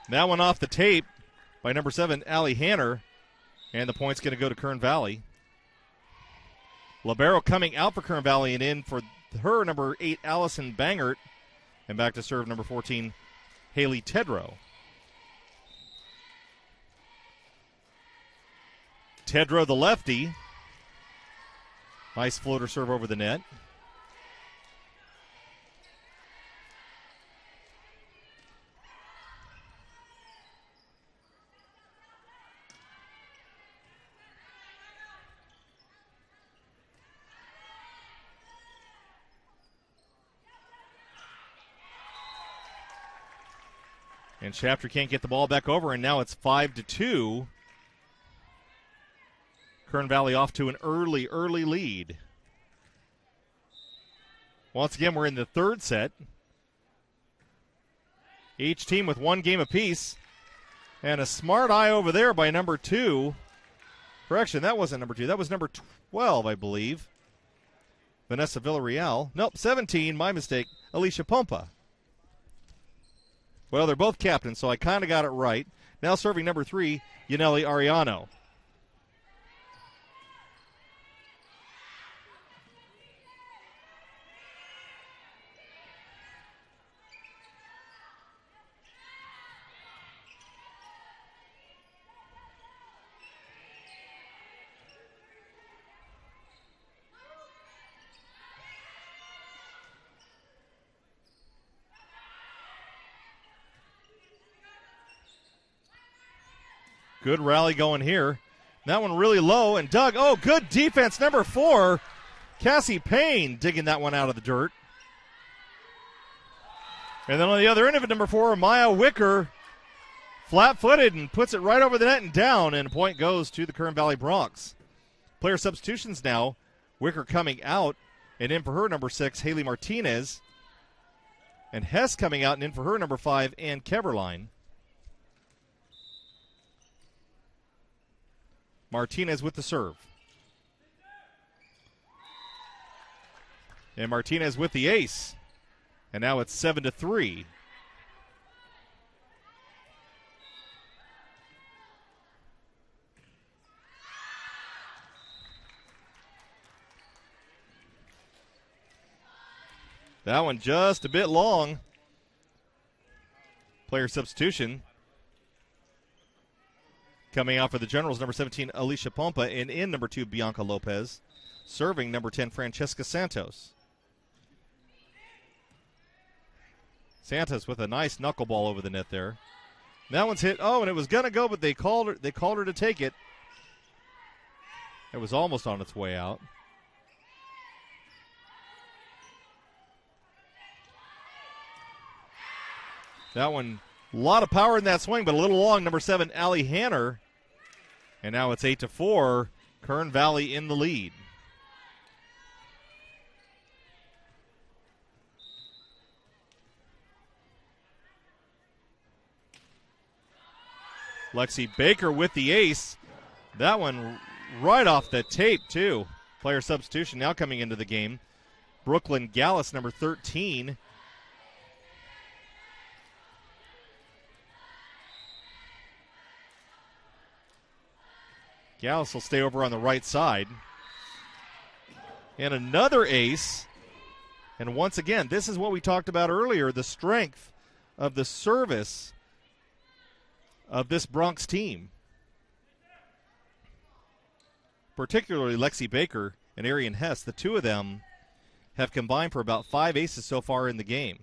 That one off the tape by number 7, Allie Hanner. And the point's going to go to Kern Valley. Libero coming out for Kern Valley, and in for her, number 8, Allison Bangert. And back to serve, number 14, Haley Tedrow. Tedrow, the lefty. Nice floater serve over the net. And Shafter can't get the ball back over, and now it's 5-2. Kern Valley off to an early lead. Once again, we're in the third set. Each team with one game apiece. And a smart eye over there by number 2. Correction, that wasn't number 2. That was number 12, I believe. Vanessa Villarreal. Nope, 17, my mistake. Alicia Pompa. Well, they're both captains, so I kind of got it right. Now serving number 3, Yaneli Ariano. Good rally going here. That one really low, and Doug, good defense. Number 4, Cassie Payne digging that one out of the dirt. And then on the other end of it, number 4, Maya Wicker, flat-footed and puts it right over the net and down, and a point goes to the Kern Valley Broncs. Player substitutions now. Wicker coming out, and in for her number 6, Haley Martinez. And Hess coming out and in for her number 5, Ann Keverline. Martinez with the serve. And Martinez with the ace. And now it's 7-3. That one just a bit long. Player substitution. Coming out for the Generals, number 17, Alicia Pompa, and in number 2, Bianca Lopez. Serving number 10, Francesca Santos. Santos with a nice knuckleball over the net there. That one's hit. Oh, and it was going to go, but they called her to take it. It was almost on its way out. That one, a lot of power in that swing, but a little long. Number 7, Allie Hanner. And now it's 8-4. Kern Valley in the lead. Lexi Baker with the ace. That one right off the tape, too. Player substitution now coming into the game. Brooklyn Gallus, number 13. Gallus will stay over on the right side. And another ace. And once again, this is what we talked about earlier, the strength of the service of this Bronx team. Particularly Lexi Baker and Arian Hess. The two of them have combined for about 5 aces so far in the game.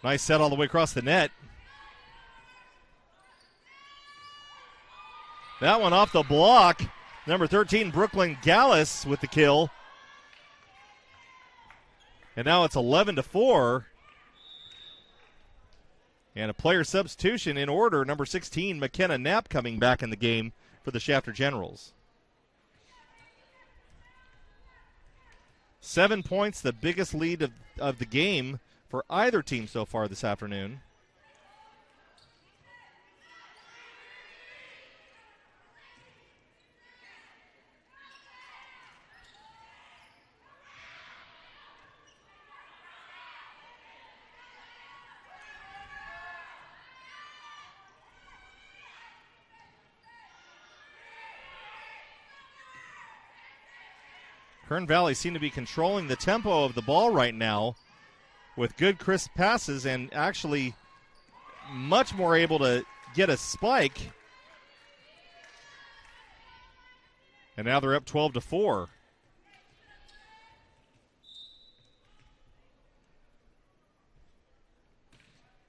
Nice set all the way across the net. That one off the block. Number 13, Brooklyn Gallus with the kill. And now it's 11-4. And a player substitution in order. Number 16, McKenna Knapp coming back in the game for the Shafter Generals. 7 points, the biggest lead of the game for either team so far this afternoon. Kern Valley seem to be controlling the tempo of the ball right now with good crisp passes and actually much more able to get a spike. And now they're up 12-4.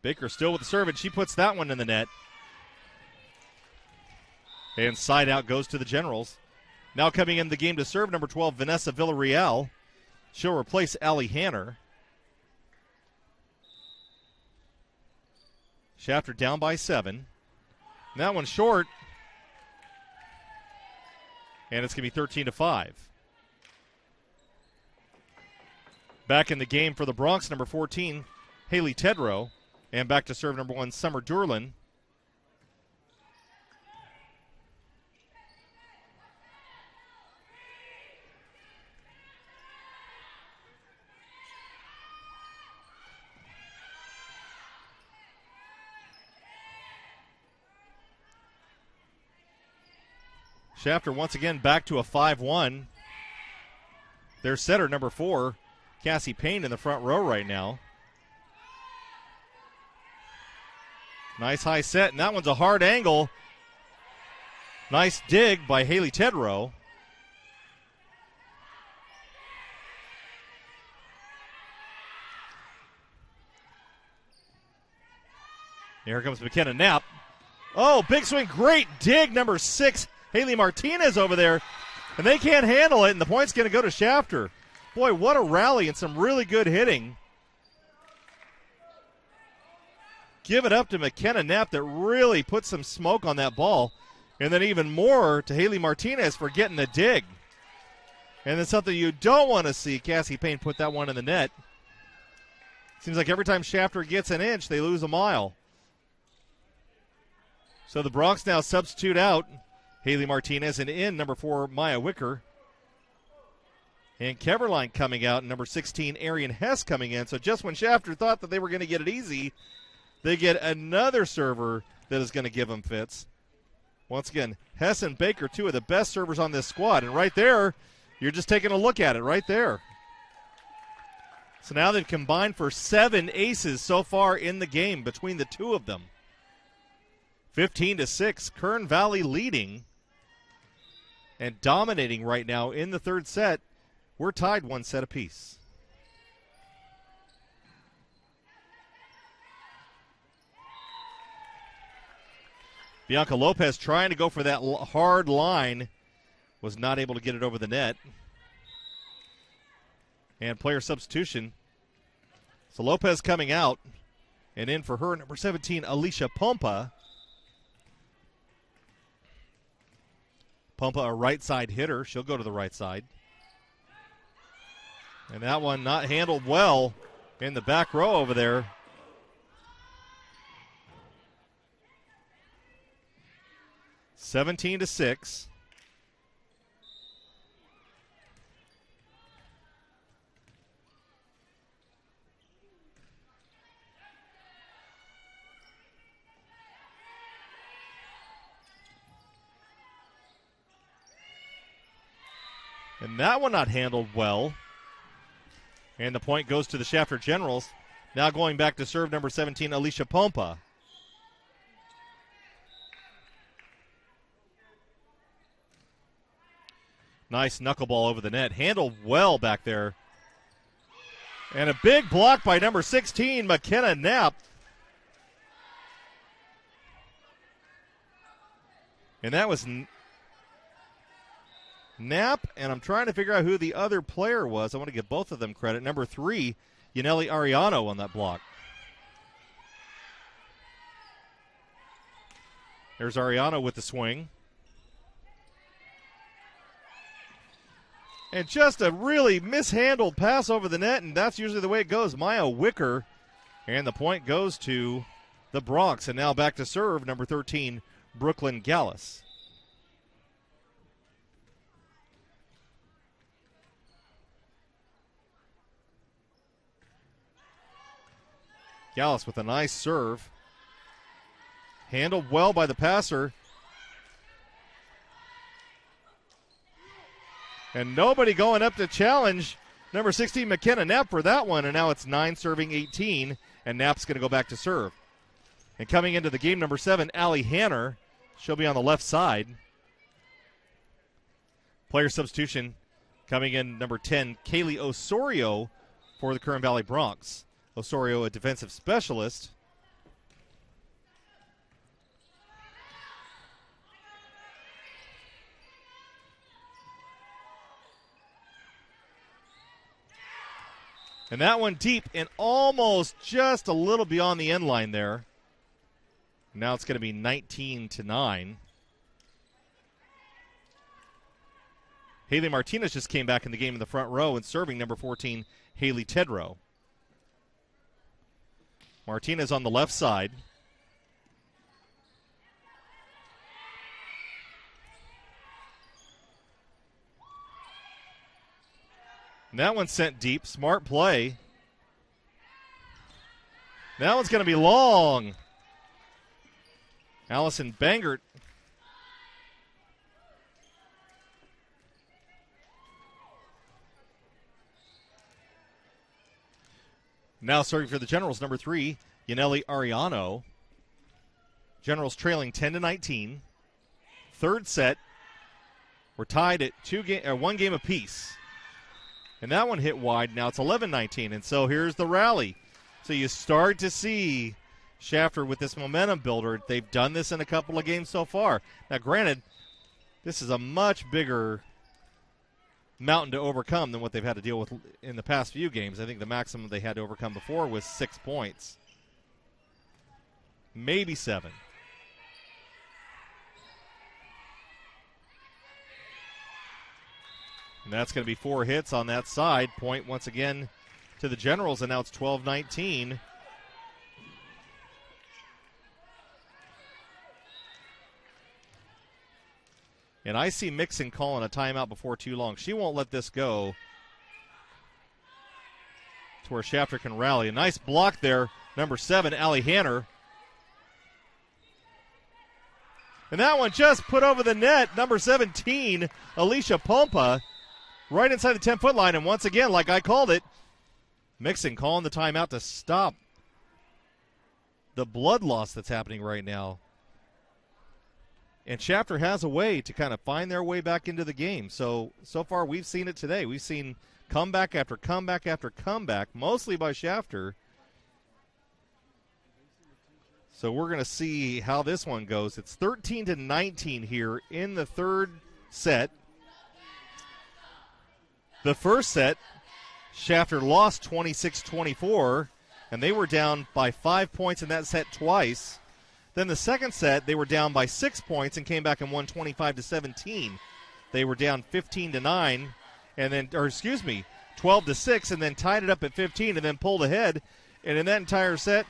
Baker still with the serve, and she puts that one in the net. And side out goes to the Generals. Now coming in the game to serve, number 12, Vanessa Villarreal. She'll replace Allie Hanner. Shafter down by 7. That one's short. And it's going to be 13-5. Back in the game for the Bronx, number 14, Haley Tedrow. And back to serve, number 1, Summer Durlin. Shafter once again back to a 5-1. Their setter, number 4, Cassie Payne, in the front row right now. Nice high set, and that one's a hard angle. Nice dig by Haley Tedrow. Here comes McKenna Knapp. Oh, big swing. Great dig. Number 6, Haley Martinez over there. And they can't handle it, and the point's going to go to Shafter. Boy, what a rally and some really good hitting. Give it up to McKenna Knapp that really put some smoke on that ball. And then even more to Haley Martinez for getting the dig. And then something you don't want to see, Cassie Payne put that one in the net. Seems like every time Shafter gets an inch, they lose a mile. So the Bronx now substitute out Haley Martinez and in number 4, Maya Wicker. And Keverline coming out, and number 16, Arian Hess coming in. So just when Shafter thought that they were going to get it easy, they get another server that is going to give them fits. Once again, Hess and Baker, 2 of the best servers on this squad. And right there, you're just taking a look at it right there. So now they've combined for 7 aces so far in the game between the 2 of them. 15-6, Kern Valley leading and dominating right now in the third set. We're tied 1 set apiece. Bianca Lopez trying to go for that hard line, was not able to get it over the net. And player substitution. So Lopez coming out, and in for her, number 17, Alicia Pompa. Pompa, a right side hitter. She'll go to the right side. And that one not handled well in the back row over there. 17-6. And that one not handled well. And the point goes to the Shafter Generals. Now going back to serve number 17, Alicia Pompa. Nice knuckleball over the net. Handled well back there. And a big block by number 16, McKenna Knapp. And that was Knapp, and I'm trying to figure out who the other player was. I want to give both of them credit. Number 3, Yaneli Ariano on that block. There's Ariano with the swing. And just a really mishandled pass over the net, and that's usually the way it goes. Maya Wicker, and the point goes to the Bronx. And now back to serve, number 13, Brooklyn Gallus. Gallus with a nice serve. Handled well by the passer. And nobody going up to challenge number 16, McKenna Knapp, for that one. And now it's 9 serving 18, and Knapp's going to go back to serve. And coming into the game, number 7, Allie Hanner. She'll be on the left side. Player substitution coming in, number 10, Kaylee Osorio for the Kern Valley Bronx. Osorio, a defensive specialist. And that one deep and almost just a little beyond the end line there. Now it's going to be 19-9. Haley Martinez just came back in the game in the front row and serving number 14, Haley Tedrow. Martinez on the left side. And that one's sent deep. Smart play. That one's going to be long. Allison Bangert. Now serving for the Generals, number 3, Yaneli Ariano. Generals trailing 10-19. Third set. We're tied at 1 game apiece. And that one hit wide. Now it's 11-19. And so here's the rally. So you start to see Shafter with this momentum builder. They've done this in a couple of games so far. Now, granted, this is a much bigger mountain to overcome than what they've had to deal with in the past few games. I think the maximum they had to overcome before was 6 points. Maybe 7. And that's going to be 4 hits on that side. Point once again to the Generals, and now it's 12-19. And I see Mixon calling a timeout before too long. She won't let this go to where Shafter can rally. A nice block there, number 7, Allie Hanner. And that one just put over the net, number 17, Alicia Pompa, right inside the 10-foot line. And once again, like I called it, Mixon calling the timeout to stop the blood loss that's happening right now. And Shafter has a way to kind of find their way back into the game. So far we've seen it today. We've seen comeback after comeback after comeback, mostly by Shafter. So we're going to see how this one goes. It's 13-19 here in the third set. The first set, Shafter lost 26-24, and they were down by 5 points in that set twice. Then the second set, they were down by 6 points and came back and won 25-17. They were down 15-9, and then, 12-6, and then tied it up at 15, and then pulled ahead. And in that entire set,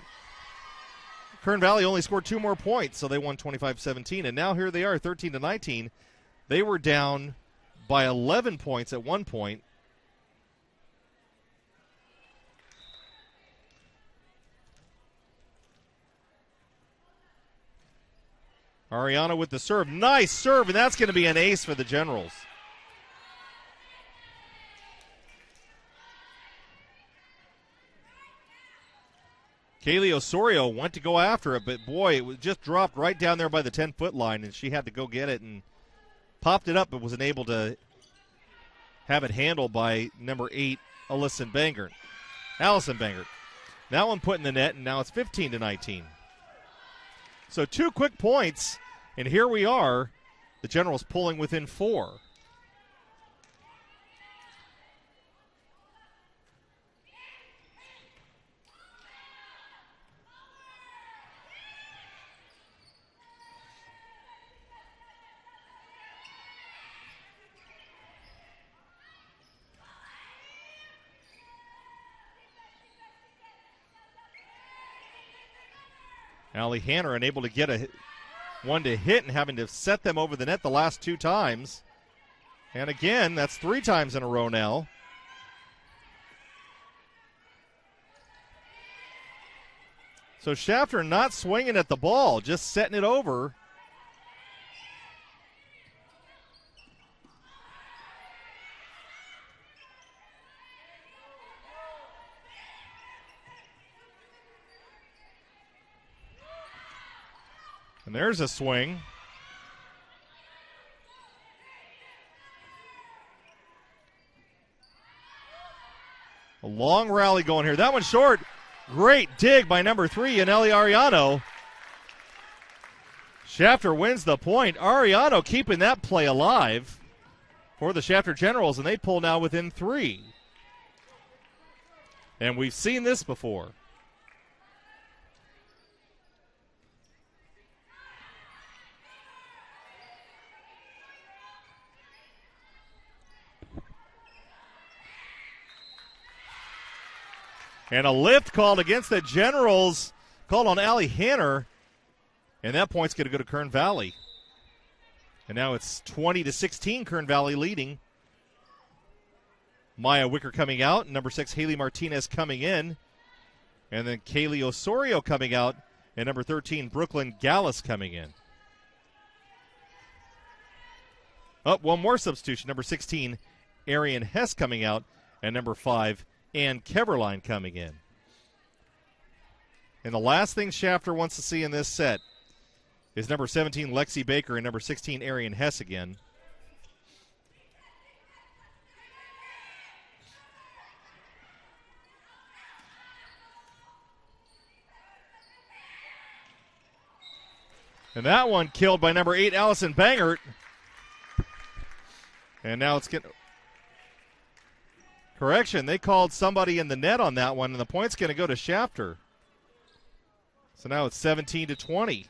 Kern Valley only scored 2 more points, so they won 25-17. And now here they are, 13-19. They were down by 11 points at one point. Ariana with the serve. Nice serve, and that's going to be an ace for the Generals. Kaylee Osorio went to go after it, but boy, it was just dropped right down there by the 10-foot line, and she had to go get it and popped it up, but wasn't able to have it handled by number 8, Allison Bangert. That one put in the net, and now it's 15-19. So 2 quick points, and here we are. The Generals pulling within 4. Allie Hanner unable to get one to hit and having to set them over the net the last 2 times. And again, that's 3 times in a row now. So Shafter not swinging at the ball, just setting it over. And there's a swing. A long rally going here. That one's short. Great dig by number 3, Yaneli Ariano. Shafter wins the point. Ariano keeping that play alive for the Shafter Generals, and they pull now within 3. And we've seen this before. And a lift called against the Generals, called on Allie Hanner. And that point's going to go to Kern Valley. And now it's 20-16, Kern Valley leading. Maya Wicker coming out. Number 6, Haley Martinez coming in. And then Kaylee Osorio coming out. And number 13, Brooklyn Gallus coming in. Oh, one more substitution. Number 16, Arian Hess coming out. And number 5, and Keverline coming in. And the last thing Shafter wants to see in this set is number 17, Lexi Baker, and number 16, Arian Hess again. And that one killed by number 8, Allison Bangert. And now it's getting... Correction, they called somebody in the net on that one, and the point's going to go to Shafter. So now it's 17-20.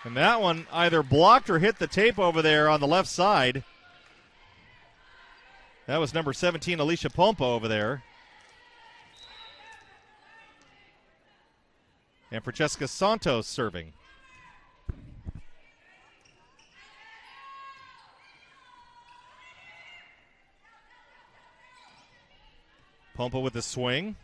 And that one either blocked or hit the tape over there on the left side. That was number 17, Alicia Pompa over there. And Francesca Santos serving. Pompa with the swing.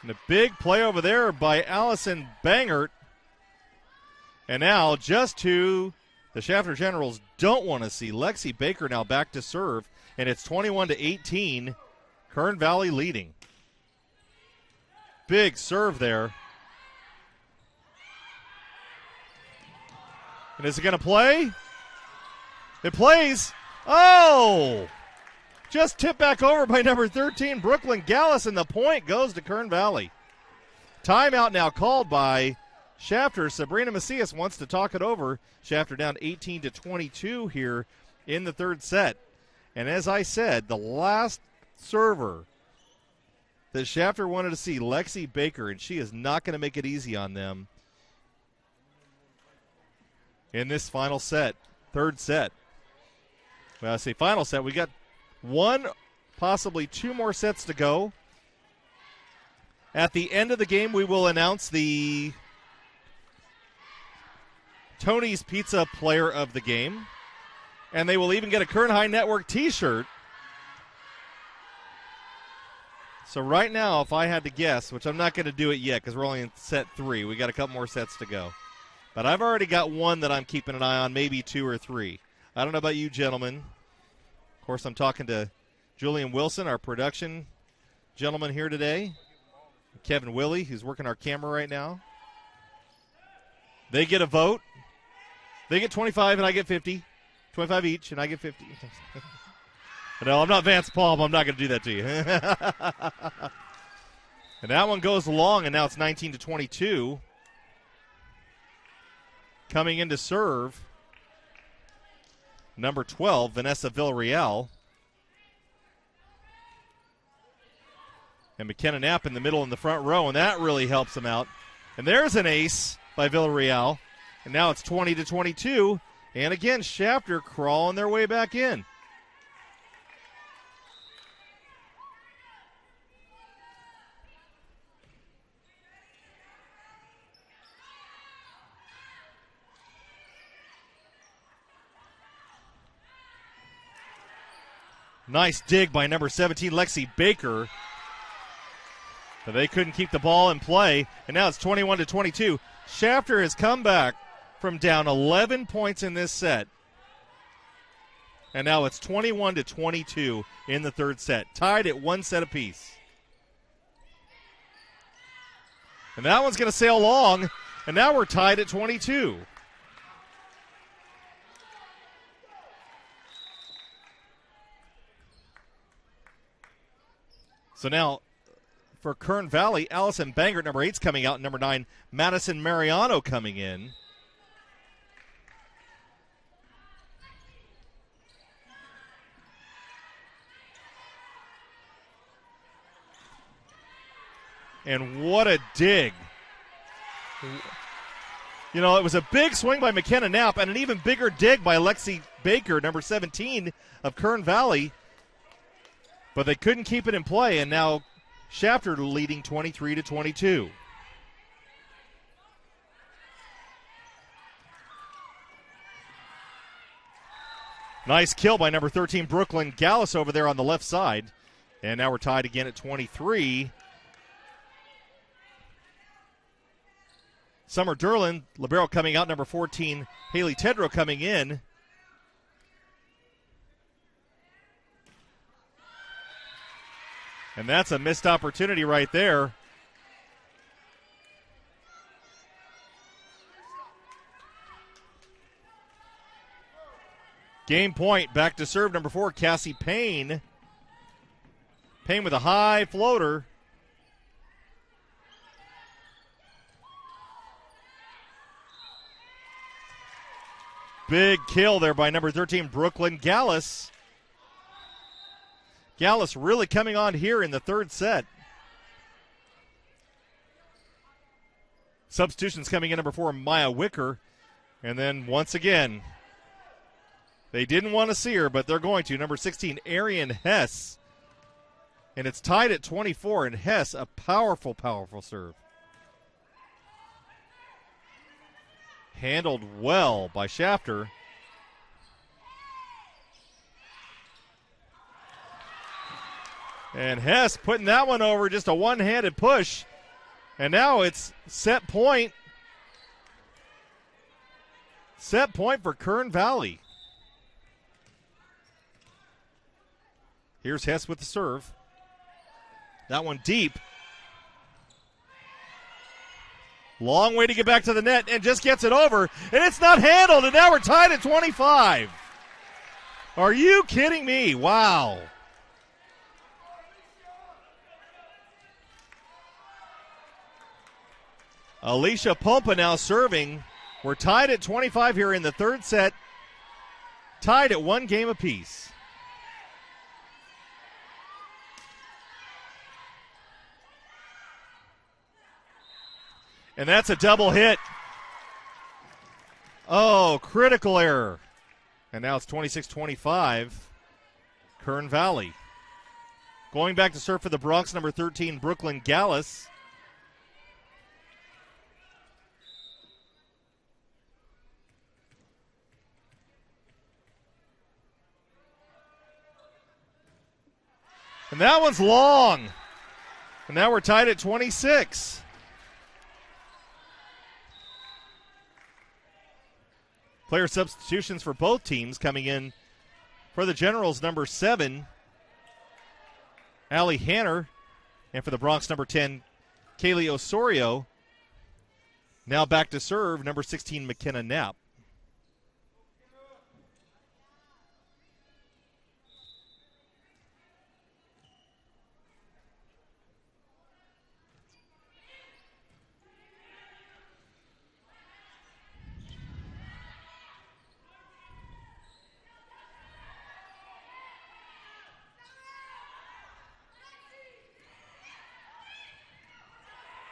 And a big play over there by Allison Bangert. And now, just who the Shafter Generals don't want to see, Lexi Baker now back to serve. And it's 21-18, Kern Valley leading. Big serve there. And is it going to play? It plays. Oh! Just tipped back over by number 13, Brooklyn Gallus, and the point goes to Kern Valley. Timeout now called by Shafter. Sabrina Macias wants to talk it over. Shafter down 18-22 here in the third set. And as I said, the last server that Shafter wanted to see, Lexi Baker, and she is not going to make it easy on them in this final set, third set. Well, I say final set. We got one, possibly two more sets to go. At the end of the game, we will announce the Tony's Pizza Player of the Game. And they will even get a Kern High Network t-shirt. So right now, if I had to guess, which I'm not going to do it yet because we're only in set 3. We got a couple more sets to go. But I've already got one that I'm keeping an eye on, maybe 2 or 3. I don't know about you gentlemen. Of course, I'm talking to Julian Wilson, our production gentleman here today. Kevin Willie, who's working our camera right now. They get a vote. They get 25 and I get 50. 25 each, and I get 50. No, I'm not Vance Palm. I'm not going to do that to you. And that one goes long, and now it's 19-22. Coming in to serve, number 12, Vanessa Villarreal. And McKenna Knapp in the middle in the front row, and that really helps him out. And there's an ace by Villarreal. And now it's 20-22. And again, Shafter crawling their way back in. Nice dig by number 17, Lexi Baker. But they couldn't keep the ball in play. And now it's 21-22. Shafter has come back from down 11 points in this set. And now it's 21-22 in the third set. Tied at 1 set apiece. And that one's going to sail long. And now we're tied at 22. So now for Kern Valley, Allison Bangert, number 8's coming out. Number 9, Madison Mariano coming in. And what a dig. You know, it was a big swing by McKenna Knapp and an even bigger dig by Lexi Baker, number 17 of Kern Valley. But they couldn't keep it in play, and now Shafter leading 23-22. Nice kill by number 13, Brooklyn Gallus over there on the left side. And now we're tied again at 23. Summer Derlin, libero coming out, number 14, Haley Tedrow coming in. And that's a missed opportunity right there. Game point. Back to serve number 4, Cassie Payne. Payne with a high floater. Big kill there by number 13, Brooklyn Gallus. Gallus really coming on here in the third set. Substitutions coming in, number 4, Maya Wicker. And then once again, they didn't want to see her, but they're going to. Number 16, Arian Hess. And it's tied at 24, and Hess, a powerful, powerful serve. Handled well by Shafter. And Hess putting that one over, just a one-handed push. And now it's set point. Set point for Kern Valley. Here's Hess with the serve. That one deep. Long way to get back to the net, and just gets it over. And it's not handled, and now we're tied at 25. Are you kidding me? Wow. Alicia Pompa now serving. We're tied at 25 here in the third set. Tied at 1 game apiece. And that's a double hit. Oh, critical error. And now it's 26-25, Kern Valley. Going back to serve for the Bronx, number 13, Brooklyn Gallus. And that one's long. And now we're tied at 26. Player substitutions for both teams coming in for the Generals, number 7, Allie Hanner, and for the Bronx, number 10, Kaylee Osorio. Now back to serve, number 16, McKenna Knapp.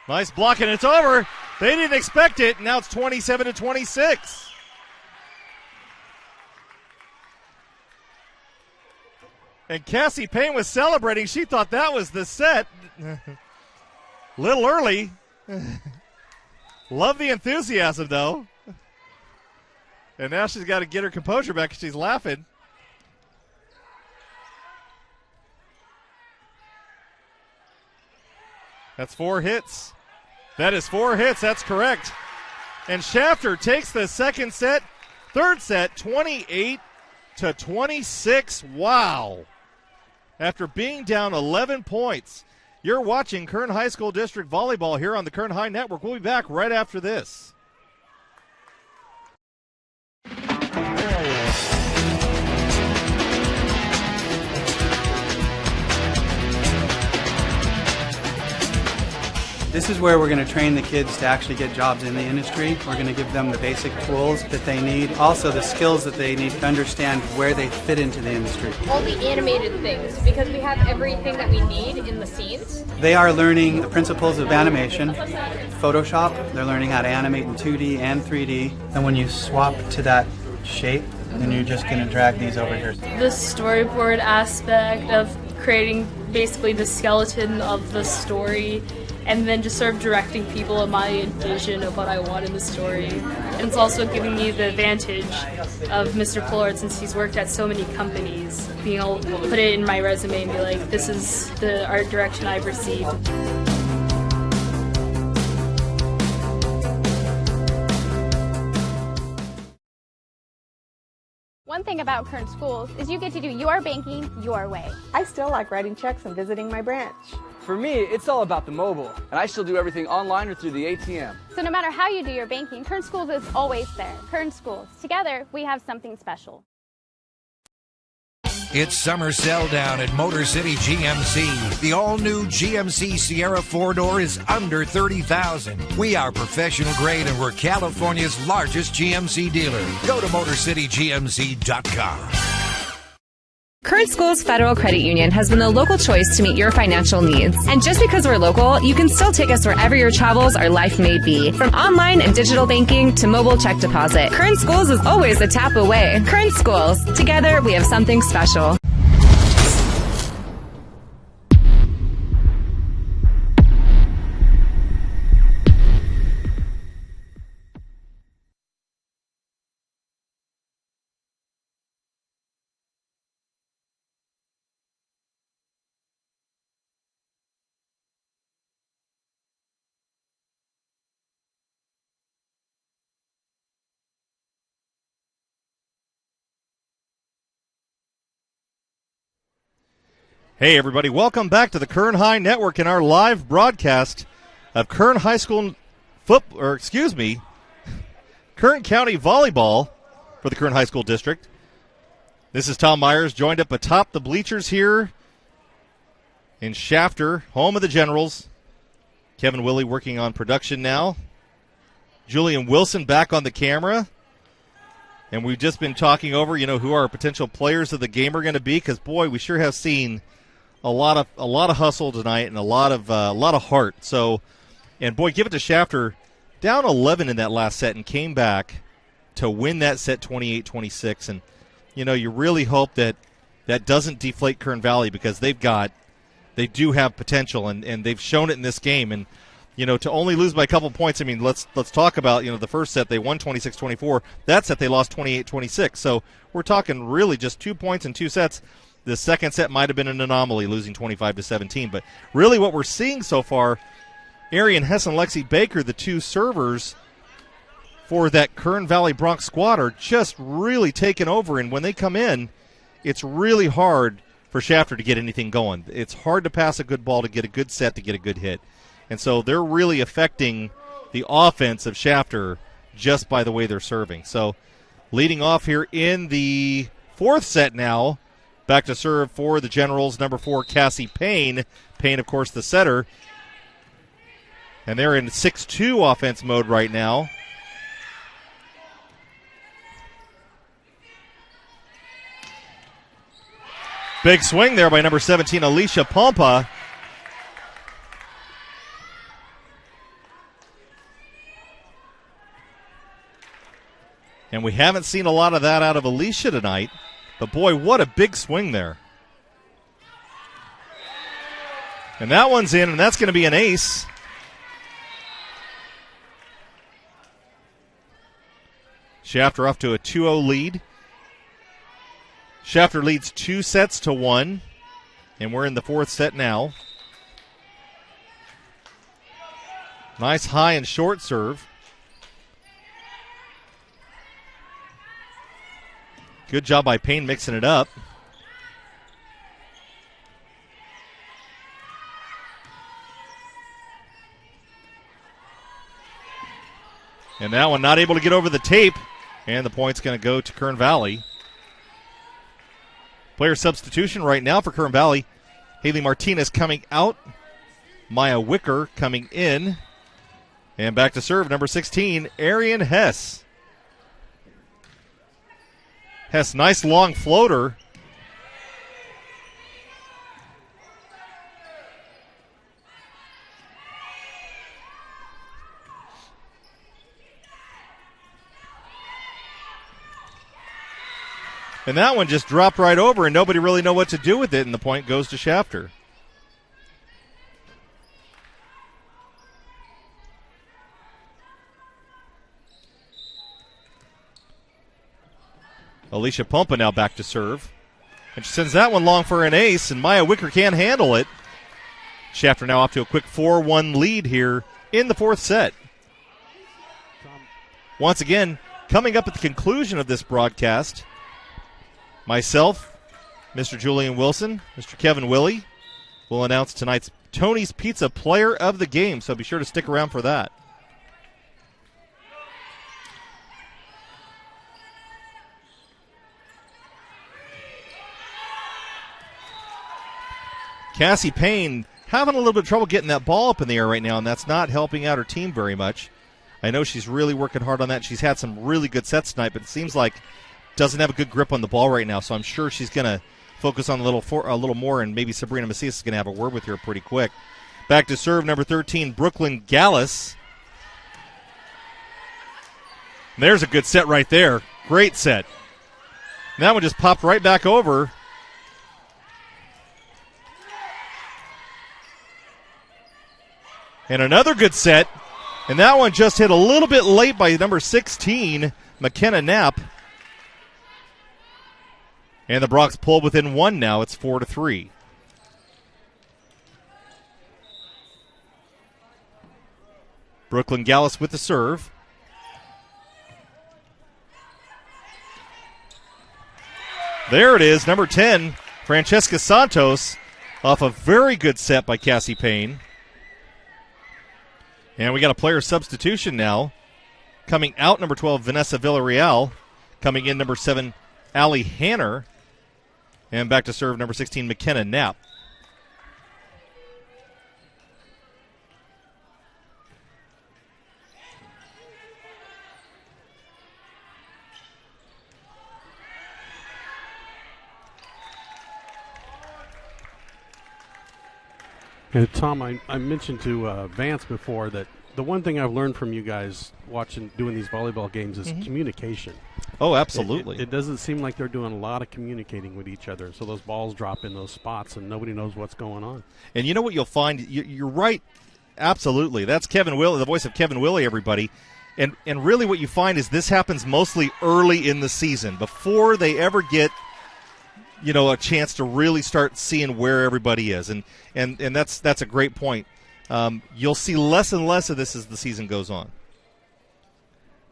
Nice block, and it's over. They didn't expect it. Now it's 27-26. And Cassie Payne was celebrating. She thought that was the set. Little early. Love the enthusiasm, though. And now she's got to get her composure back because she's laughing. That's 4 hits. That is 4 hits. That's correct. And Shafter takes the second set, third set, 28-26. Wow. After being down 11 points. You're watching Kern High School District Volleyball here on the Kern High Network. We'll be back right after this. This is where we're going to train the kids to actually get jobs in the industry. We're going to give them the basic tools that they need, also the skills that they need to understand where they fit into the industry. All the animated things, because we have everything that we need in the scenes. They are learning the principles of animation, Photoshop. They're learning how to animate in 2D and 3D. And when you swap to that shape, then you're just going to drag these over here. The storyboard aspect of creating basically the skeleton of the story, and then just sort of directing people in my vision of what I want in the story. And it's also giving me the advantage of Mr. Fullard, since he's worked at so many companies, being able to put it in my resume and be like, this is the art direction I've received. One thing about Kern Schools is you get to do your banking your way. I still like writing checks and visiting my branch. For me, it's all about the mobile, and I still do everything online or through the ATM. So no matter how you do your banking, Kern Schools is always there. Kern Schools. Together, we have something special. It's summer sell down at Motor City GMC. The all-new GMC Sierra 4-door is under $30,000. We are professional grade and we're California's largest GMC dealer. Go to MotorCityGMC.com. Kern Schools Federal Credit Union has been the local choice to meet your financial needs. And just because we're local, you can still take us wherever your travels or life may be. From online and digital banking to mobile check deposit, Kern Schools is always a tap away. Kern Schools. Together, we have something special. Hey, everybody. Welcome back to the Kern High Network and our live broadcast of Kern High School Kern County Volleyball for the Kern High School District. This is Tom Myers, joined up atop the bleachers here in Shafter, home of the Generals. Kevin Willey working on production now. Julian Wilson back on the camera. And we've just been talking over, who our potential players of the game are going to be, because, boy, we sure have seen a lot of hustle tonight and a lot of heart. So, and boy, give it to Shafter, down 11 in that last set and came back to win that set 28-26. And you really hope that doesn't deflate Kern Valley, because they do have potential and they've shown it in this game. And to only lose by a couple points, I mean, let's talk about the first set they won 26-24. That set they lost 28-26. So we're talking really just 2 points in 2 sets. The second set might have been an anomaly, losing 25-17. But really what we're seeing so far, Arian Hess and Lexi Baker, the two servers for that Kern Valley Bronx squad, are just really taking over. And when they come in, it's really hard for Shafter to get anything going. It's hard to pass a good ball, to get a good set, to get a good hit. And so they're really affecting the offense of Shafter just by the way they're serving. So leading off here in the fourth set now, back to serve for the Generals, number 4, Cassie Payne. Payne, of course, the setter. And they're in 6-2 offense mode right now. Big swing there by number 17, Alicia Pompa. And we haven't seen a lot of that out of Alicia tonight. But, boy, what a big swing there. And that one's in, and that's going to be an ace. Shafter off to a 2-0 lead. Shafter leads 2-1, and we're in the fourth set now. Nice high and short serve. Good job by Payne mixing it up. And that one not able to get over the tape, and the point's going to go to Kern Valley. Player substitution right now for Kern Valley. Haley Martinez coming out. Maya Wicker coming in. And back to serve, number 16, Arian Hess. Hess, nice long floater. And that one just dropped right over, and nobody really know what to do with it, and the point goes to Shafter. Alicia Pompa now back to serve. And she sends that one long for an ace, and Maya Wicker can't handle it. Shafter now off to a quick 4-1 lead here in the fourth set. Once again, coming up at the conclusion of this broadcast, myself, Mr. Julian Wilson, Mr. Kevin Willey will announce tonight's Tony's Pizza Player of the Game, so be sure to stick around for that. Cassie Payne having a little bit of trouble getting that ball up in the air right now, and that's not helping out her team very much. I know she's really working hard on that. She's had some really good sets tonight, but it seems like doesn't have a good grip on the ball right now, so I'm sure she's going to focus on a little more, and maybe Sabrina Macias is going to have a word with her pretty quick. Back to serve, number 13, Brooklyn Gallus. And there's a good set right there. Great set. And that one just popped right back over. And another good set. And that one just hit a little bit late by number 16, McKenna Knapp. And the Bronx pull within one now. It's 4-3. Brooklyn Gallus with the serve. There it is, number 10, Francesca Santos, off a very good set by Cassie Payne. And we got a player substitution now. Coming out, number 12, Vanessa Villarreal. Coming in, number 7, Allie Hanner. And back to serve, number 16, McKenna Knapp. And Tom, I mentioned to Vance before that the one thing I've learned from you guys doing these volleyball games is communication. Oh, absolutely. It doesn't seem like they're doing a lot of communicating with each other, so those balls drop in those spots and nobody knows what's going on. And you know what you'll find? You're right, absolutely. That's Kevin Willey, the voice of Kevin Willey, everybody. And really what you find is this happens mostly early in the season, before they ever get a chance to really start seeing where everybody is. And that's a great point. You'll see less and less of this as the season goes on.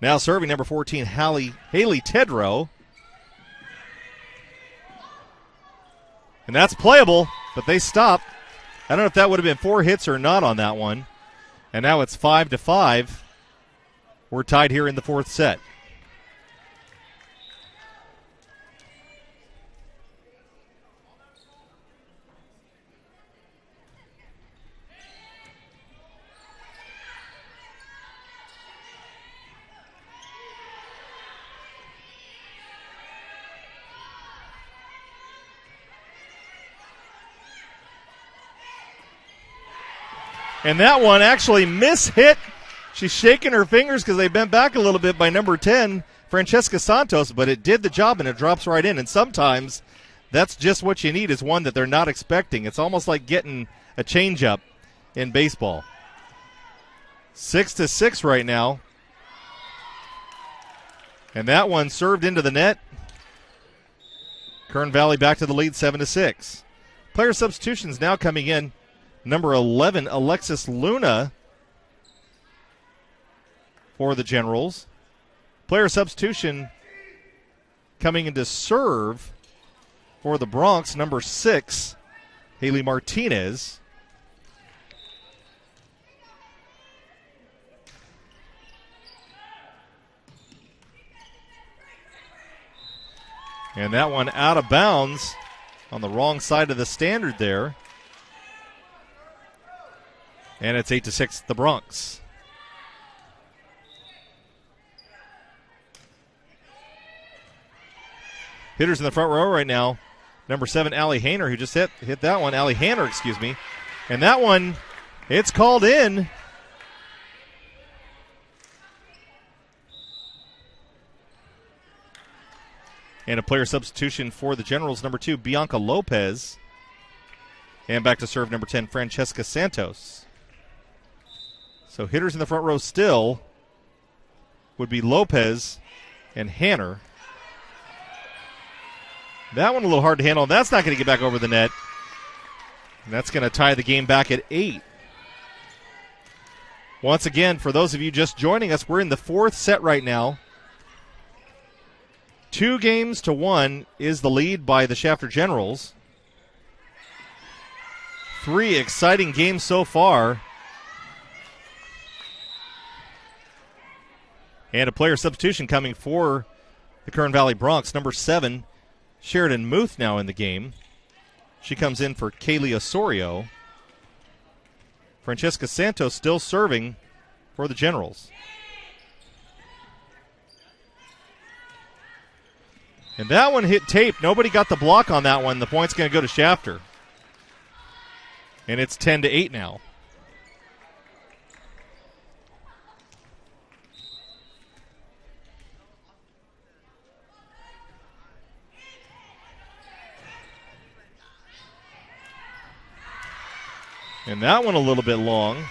Now serving number 14, Haley Tedrow. And that's playable, but they stopped. I don't know if that would have been 4 hits or not on that one. And now it's 5-5. We're tied here in the 4th set. And that one actually mishit. She's shaking her fingers because they bent back a little bit by number 10, Francesca Santos, but it did the job and it drops right in. And sometimes that's just what you need, is one that they're not expecting. It's almost like getting a changeup in baseball. 6-6 right now. And that one served into the net. Kern Valley back to the lead, 7-6. Player substitutions now coming in. Number 11, Alexis Luna for the Generals. Player substitution coming in to serve for the Bronx, number 6, Haley Martinez. And that one out of bounds on the wrong side of the standard there. And it's 8-6, the Bronx. Hitters in the front row right now. Number 7, Allie Hanner, who just hit that one. Allie Hanner, excuse me. And that one, it's called in. And a player substitution for the Generals, number 2, Bianca Lopez. And back to serve, number 10, Francesca Santos. So hitters in the front row still would be Lopez and Hanner. That one a little hard to handle. That's not going to get back over the net. And that's going to tie the game back at 8. Once again, for those of you just joining us, we're in the 4th set right now. 2-1 is the lead by the Shafter Generals. 3 exciting games so far. And a player substitution coming for the Kern Valley Bronx. Number 7, Sheridan Muth now in the game. She comes in for Kaylee Osorio. Francesca Santos still serving for the Generals. And that one hit tape. Nobody got the block on that one. The point's going to go to Shafter. And it's 10-8 now. And that one a little bit long.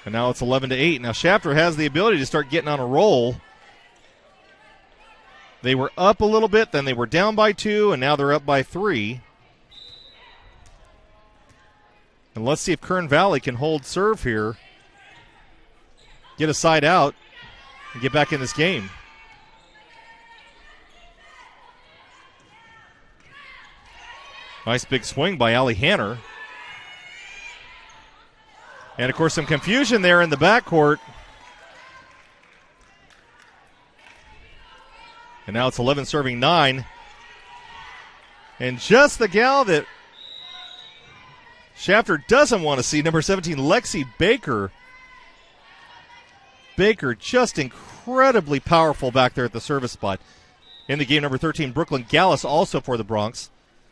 And now it's 11-8. Now Shafter has the ability to start getting on a roll. They were up a little bit, then they were down by 2, and now they're up by 3. And let's see if Kern Valley can hold serve here, get a side out, and get back in this game. Nice big swing by Allie Hanner. And, of course, some confusion there in the backcourt. And now it's 11 serving 9. And just the gal that Shafter doesn't want to see, number 17, Lexi Baker. Baker just incredibly powerful back there at the service spot. In the game, number 13, Brooklyn Gallus also for the Bronx.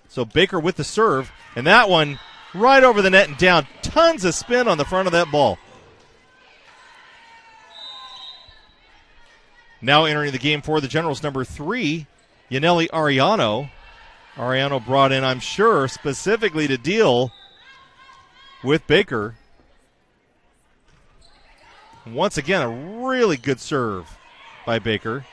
So Baker with the serve. And that one right over the net and down. Tons of spin on the front of that ball. Now entering the game for the Generals, number 3, Yaneli Ariano. Ariano brought in, I'm sure, specifically to deal with Baker. Once again, a really good serve by Baker.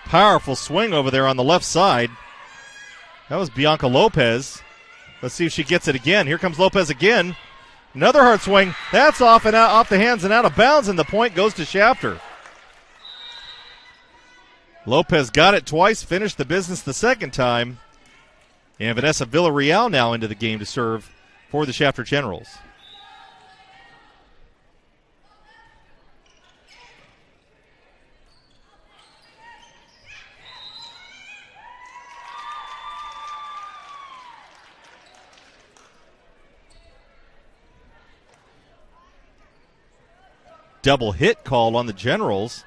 Powerful swing over there on the left side. That was Bianca Lopez. Let's see if she gets it again. Here comes Lopez again. Another hard swing. That's off and out, off the hands and out of bounds, and the point goes to Shafter. Lopez got it twice, finished the business the second time. And Vanessa Villarreal now into the game to serve for the Shafter Generals. Double hit call on the Generals.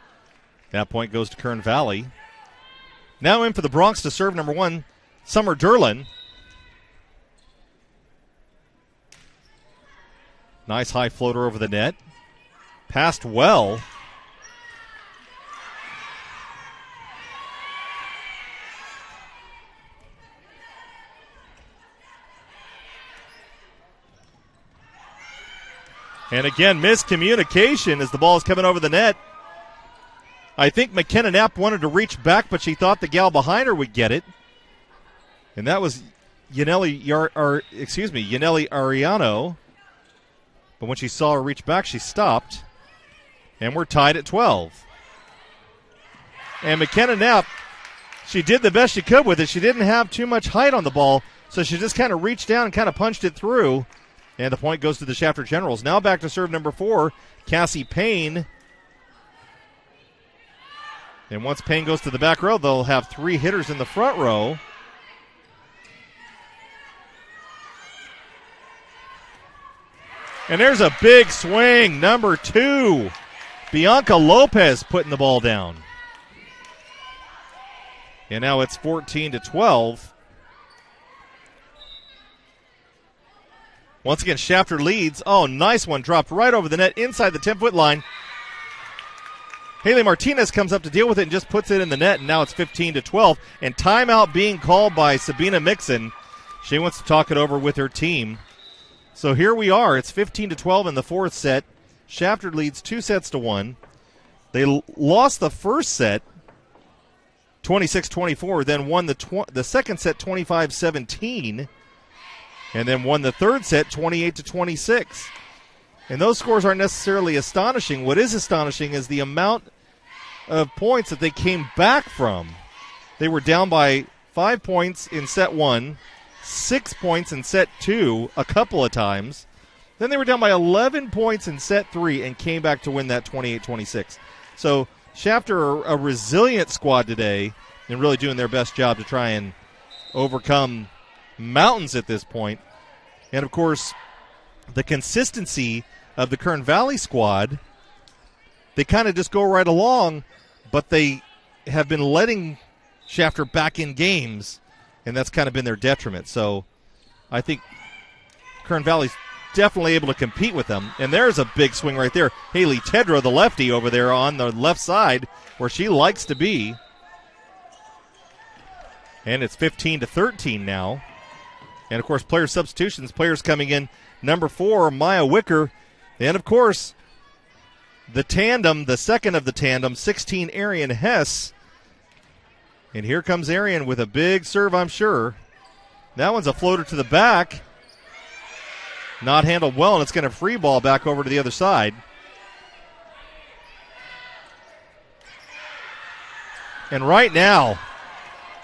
That point goes to Kern Valley. Now in for the Bronx to serve number 1, Summer Derlin. Nice high floater over the net. Passed well. And again, miscommunication as the ball is coming over the net. I think McKenna Knapp wanted to reach back, but she thought the gal behind her would get it. And that was Yaneli Ariano. But when she saw her reach back, she stopped. And we're tied at 12. And McKenna Knapp, she did the best she could with it. She didn't have too much height on the ball, so she just kind of reached down and kind of punched it through. And the point goes to the Shafter Generals. Now back to serve number 4, Cassie Payne. And once Payne goes to the back row, they'll have 3 hitters in the front row. And there's a big swing, number 2. Bianca Lopez putting the ball down. And now it's 14-12. Once again, Shafter leads. Oh, nice one. Dropped right over the net inside the 10-foot line. Haley Martinez comes up to deal with it and just puts it in the net, and now it's 15-12. And timeout being called by Sabina Mixon. She wants to talk it over with her team. So here we are. It's 15-12 in the 4th set. Shafter leads 2-1. They lost the first set 26-24, then won the second set 25-17. And then won the third set 28-26. And those scores aren't necessarily astonishing. What is astonishing is the amount of points that they came back from. They were down by 5 points in set 1, 6 points in set 2 a couple of times. Then they were down by 11 points in set 3 and came back to win that 28-26. So Shafter, a resilient squad today, and really doing their best job to try and overcome mountains at this point. And, of course, the consistency of the Kern Valley squad, they kind of just go right along, but they have been letting Shafter back in games, and that's kind of been their detriment. So I think Kern Valley's definitely able to compete with them. And there's a big swing right there. Haley Tedrow, the lefty, over there on the left side where she likes to be. And it's 15-13 now. And, of course, player substitutions, players coming in. Number 4, Maya Wicker. And, of course, the tandem, the second of the tandem, 16, Arian Hess. And here comes Arian with a big serve, I'm sure. That one's a floater to the back. Not handled well, and it's going to free ball back over to the other side. And right now,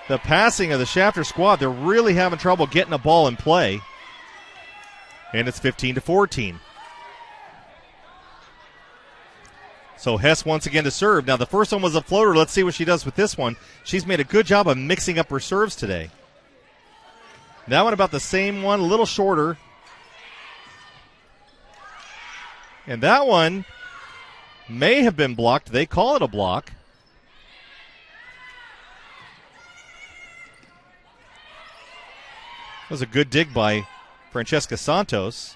the passing of the Shafter squad, they're really having trouble getting a ball in play. And it's 15-14. So Hess once again to serve. Now the first one was a floater. Let's see what she does with this one. She's made a good job of mixing up her serves today. That one about the same one, a little shorter. And that one may have been blocked. They call it a block. That was a good dig by Francesca Santos.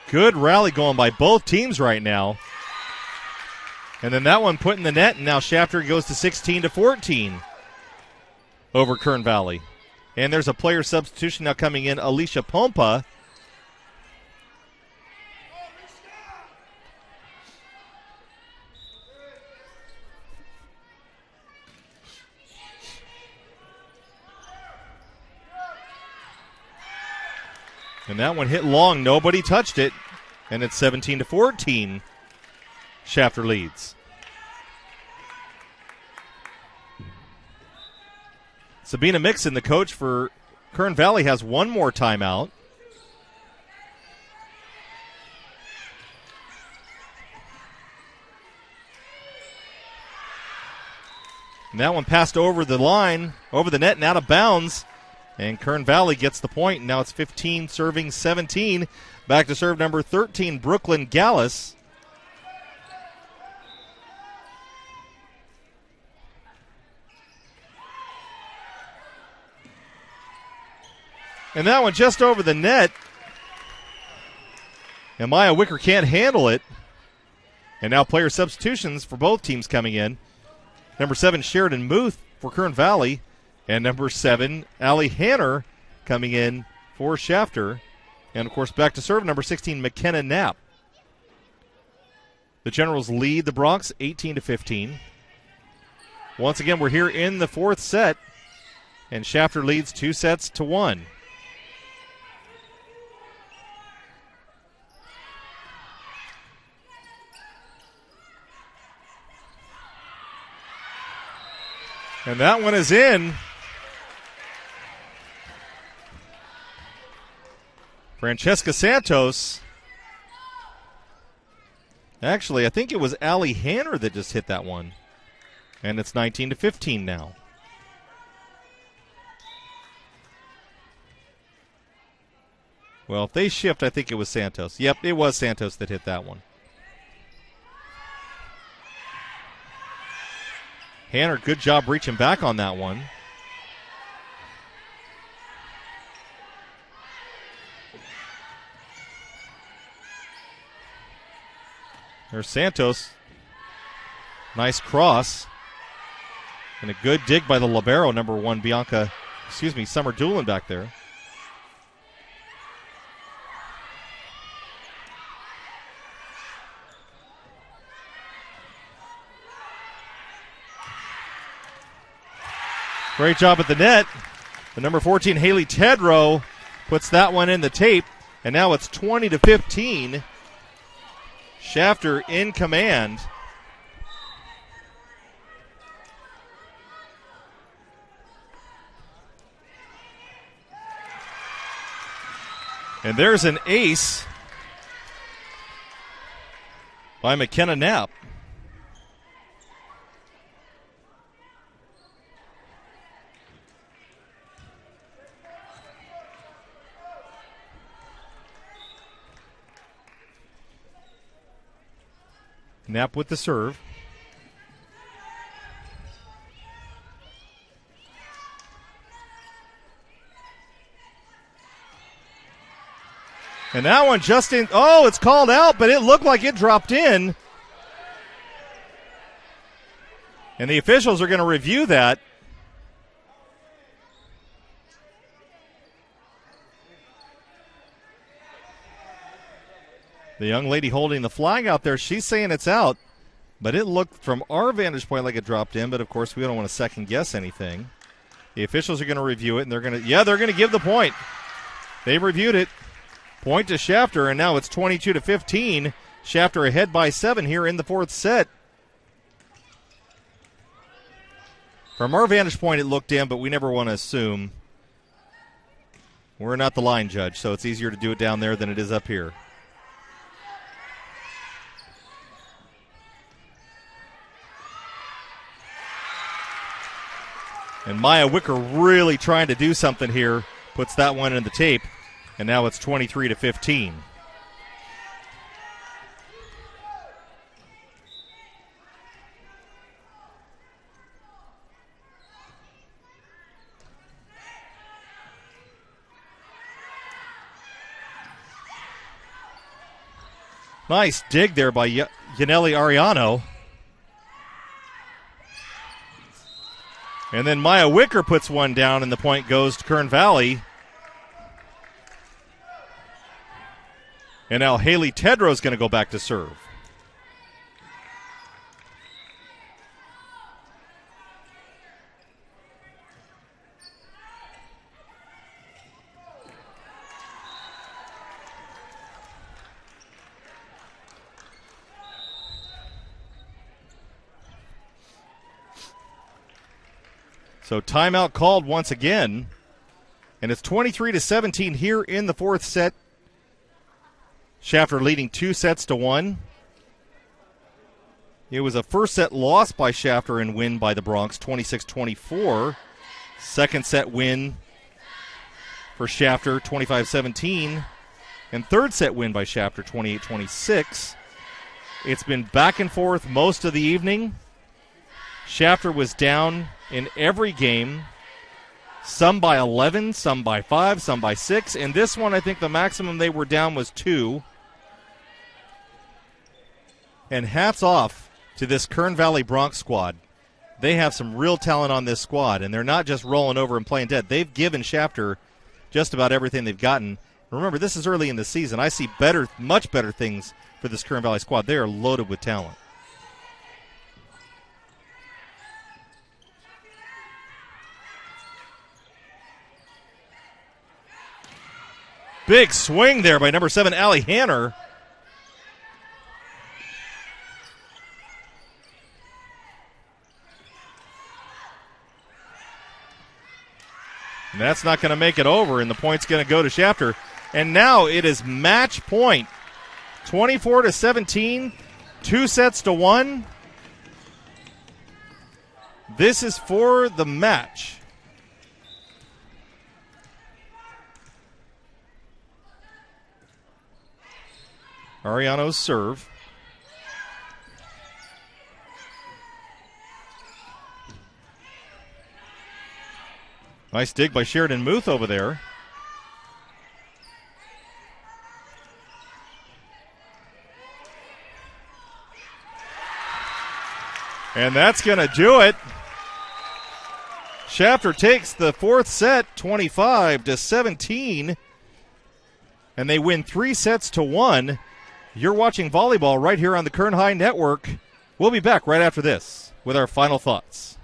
Good rally going by both teams right now. And then that one put in the net, and now Shafter goes to 16-14 over Kern Valley. And there's a player substitution now coming in, Alicia Pompa. And that one hit long. Nobody touched it. And it's 17-14. Shafter leads. Sabina Mixon, the coach for Kern Valley, has one more timeout. And that one passed over the line, over the net and out of bounds. And Kern Valley gets the point. Now it's 15 serving 17. Back to serve number 13, Brooklyn Gallus. And that one just over the net. And Maya Wicker can't handle it. And now player substitutions for both teams coming in. Number 7, Sheridan Muth for Kern Valley. And number 7, Allie Hanner coming in for Shafter. And, of course, back to serve, number 16, McKenna Knapp. The Generals lead the Bronx 18-15. Once again, we're here in the fourth set. And Shafter leads 2-1. And that one is in. Francesca Santos. Actually, I think it was Allie Hanner that just hit that one. And it's 19-15 now. Well, if they shift, I think it was Santos. Yep, it was Santos that hit that one. Hanner, good job reaching back on that one. There's Santos. Nice cross. And a good dig by the libero, number 1, Summer Doolin back there. Great job at the net. The number 14, Haley Tedrow, puts that one in the tape, and now it's 20-15. Shafter in command. And there's an ace by McKenna Knapp. Knapp with the serve. And that one just in. Oh, it's called out, but it looked like it dropped in. And the officials are going to review that. The young lady holding the flag out there, she's saying it's out. But it looked from our vantage point like it dropped in, but of course we don't want to second guess anything. The officials are going to review it, and they're going to give the point. They've reviewed it. Point to Shafter, and now it's 22-15. Shafter ahead by 7 here in the fourth set. From our vantage point, it looked in, but we never want to assume. We're not the line judge, so it's easier to do it down there than it is up here. And Maya Wicker really trying to do something here. Puts that one in the tape. And now it's 23-15. Nice dig there by Yaneli Ariano. And then Maya Wicker puts one down, and the point goes to Kern Valley. And now Haley Tedrow's going to go back to serve. So timeout called once again. And it's 23-17 here in the fourth set. Shafter leading 2-1. It was a first set loss by Shafter and win by the Broncs, 26-24. Second set win for Shafter, 25-17. And third set win by Shafter, 28-26. It's been back and forth most of the evening. Shafter was down in every game. Some by 11, some by 5, some by 6. And this one, I think the maximum they were down was 2. And hats off to this Kern Valley Bronx squad. They have some real talent on this squad, and they're not just rolling over and playing dead. They've given Shafter just about everything they've gotten. Remember, this is early in the season. I see much better things for this Kern Valley squad. They are loaded with talent. Big swing there by number 7, Allie Hanner. And that's not going to make it over, and the point's going to go to Shafter. And now it is match point. 24-17, 2-1. This is for the match. Ariano's serve. Nice dig by Sheridan Muth over there. And that's going to do it. Shafter takes the fourth set, 25-17. And they win 3-1. You're watching volleyball right here on the Kern High Network. We'll be back right after this with our final thoughts.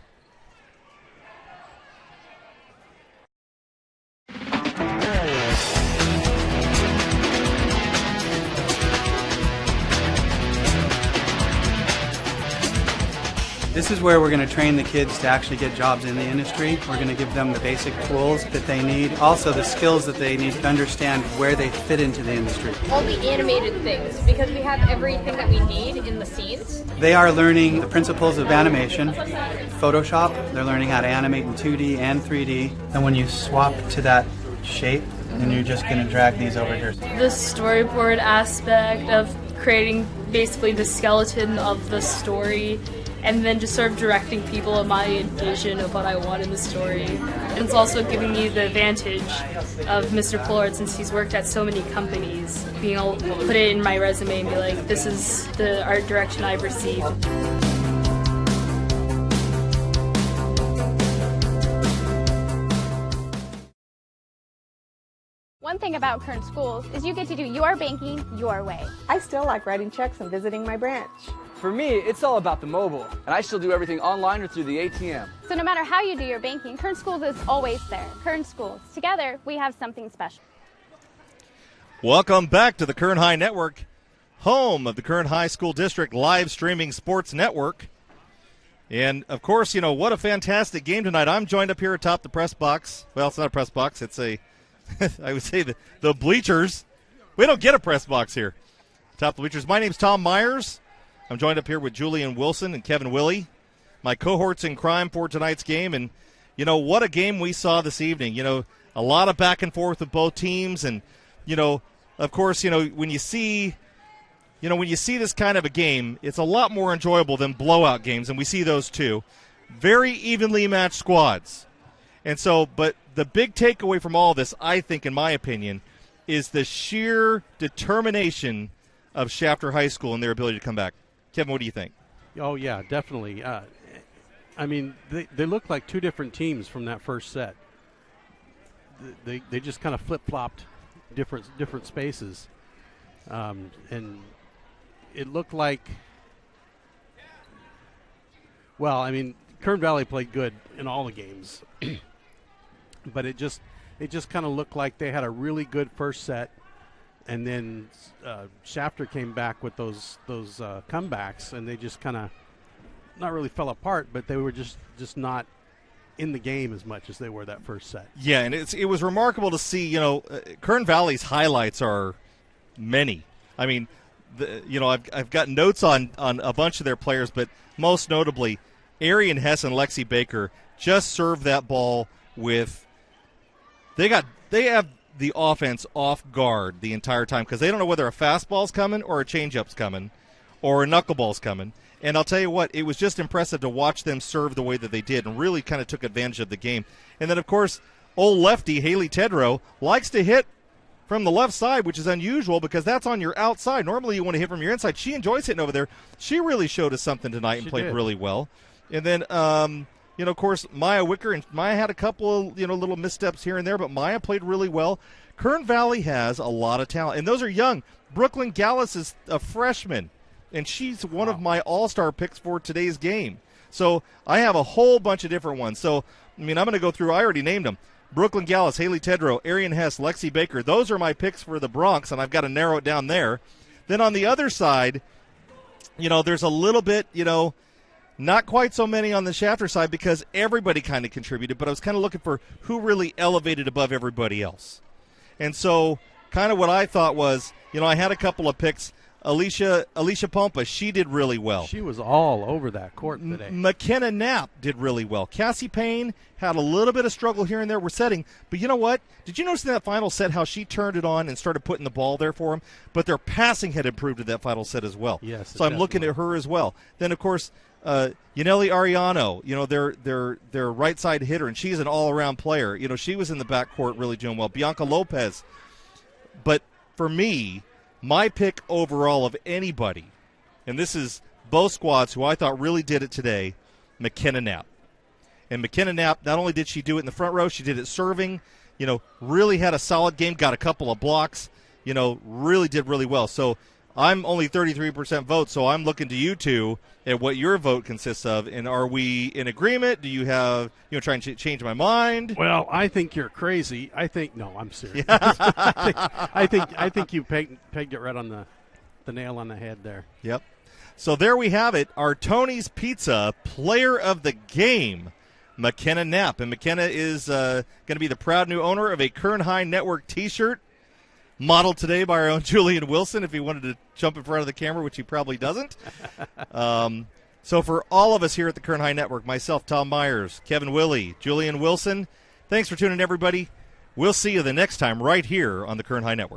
This is where we're going to train the kids to actually get jobs in the industry. We're going to give them the basic tools that they need, also the skills that they need to understand where they fit into the industry. All the animated things, because we have everything that we need in the scenes. They are learning the principles of animation, Photoshop. They're learning how to animate in 2D and 3D. And when you swap to that shape, then you're just going to drag these over here. The storyboard aspect of creating basically the skeleton of the story and then just sort of directing people in my vision of what I want in the story. And it's also giving me the advantage of Mr. Pollard, since he's worked at so many companies, being able to put it in my resume and be like, this is the art direction I've received. One thing about Kern Schools is you get to do your banking your way. I still like writing checks and visiting my branch. For me, it's all about the mobile, and I still do everything online or through the ATM. So no matter how you do your banking, Kern Schools is always there. Kern Schools. Together, we have something special. Welcome back to the Kern High Network, home of the Kern High School District live streaming sports network. And, of course, you know, what a fantastic game tonight. I'm joined up here atop the press box. Well, it's not a press box. It's a, I would say, the bleachers. We don't get a press box here. Top the bleachers. My name's Tom Myers. I'm joined up here with Julian Wilson and Kevin Willey, my cohorts in crime for tonight's game. And, you know, what a game we saw this evening. You know, a lot of back and forth with both teams. And, you know, of course, you know, when you see this kind of a game, it's a lot more enjoyable than blowout games, and we see those too. Very evenly matched squads. And so, but the big takeaway from all this, I think, in my opinion, is the sheer determination of Shafter High School and their ability to come back. Kevin, what do you think? Oh, yeah, definitely. I mean, they look like two different teams from that first set. They just kind of flip-flopped different spaces. And it looked like, well, I mean, Kern Valley played good in all the games. But it just kind of looked like they had a really good first set. And then Shafter came back with those comebacks, and they just kind of not really fell apart, but they were just not in the game as much as they were that first set. Yeah, and it was remarkable to see. You know, Kern Valley's highlights are many. I mean, I've got notes on a bunch of their players, but most notably, Arian Hess and Lexi Baker just served that ball with. They have the offense off guard the entire time because they don't know whether a fastball's coming or a changeup's coming or a knuckleball's coming. And I'll tell you what, it was just impressive to watch them serve the way that they did and really kind of took advantage of the game. And then, of course, old lefty Haley Tedrow likes to hit from the left side, which is unusual because that's on your outside. Normally you want to hit from your inside. She enjoys hitting over there. She really showed us something tonight and played really well. And then, of course, Maya Wicker, and Maya had a couple of, little missteps here and there, but Maya played really well. Kern Valley has a lot of talent, and those are young. Brooklyn Gallus is a freshman, and she's one of my all-star picks for today's game. So I have a whole bunch of different ones. So, I mean, I'm going to go through. I already named them. Brooklyn Gallus, Haley Tedrow, Arian Hess, Lexi Baker. Those are my picks for the Bronx, and I've got to narrow it down there. Then on the other side, there's a little bit, not quite so many on the Shafter side because everybody kind of contributed, but I was kind of looking for who really elevated above everybody else. And so kind of what I thought was, I had a couple of picks. Alicia Pompa, she did really well. She was all over that court today. McKenna Knapp did really well. Cassie Payne had a little bit of struggle here and there with setting, but you know what? Did you notice in that final set how she turned it on and started putting the ball there for them? But their passing had improved in that final set as well. Yes. So I'm looking at her as well. Then, of course, Yaneli Ariano, their right side hitter, and she's an all-around player. She was in the backcourt really doing well. Bianca Lopez. But for me, my pick overall of anybody, and this is both squads who I thought really did it today, McKenna Knapp. And McKenna Knapp, not only did she do it in the front row, she did it serving, really had a solid game, got a couple of blocks, really did really well. So I'm only 33% vote, so I'm looking to you two at what your vote consists of. And are we in agreement? Do you have, trying to change my mind? Well, I think you're crazy. No, I'm serious. I think you pegged it right on the nail on the head there. Yep. So there we have it. Our Tony's Pizza Player of the Game, McKenna Knapp. And McKenna is going to be the proud new owner of a Kern High Network T-shirt, modeled today by our own Julian Wilson, if he wanted to jump in front of the camera, which he probably doesn't. So for all of us here at the Kern High Network, myself, Tom Myers, Kevin Willey, Julian Wilson, thanks for tuning in, everybody. We'll see you the next time right here on the Kern High Network.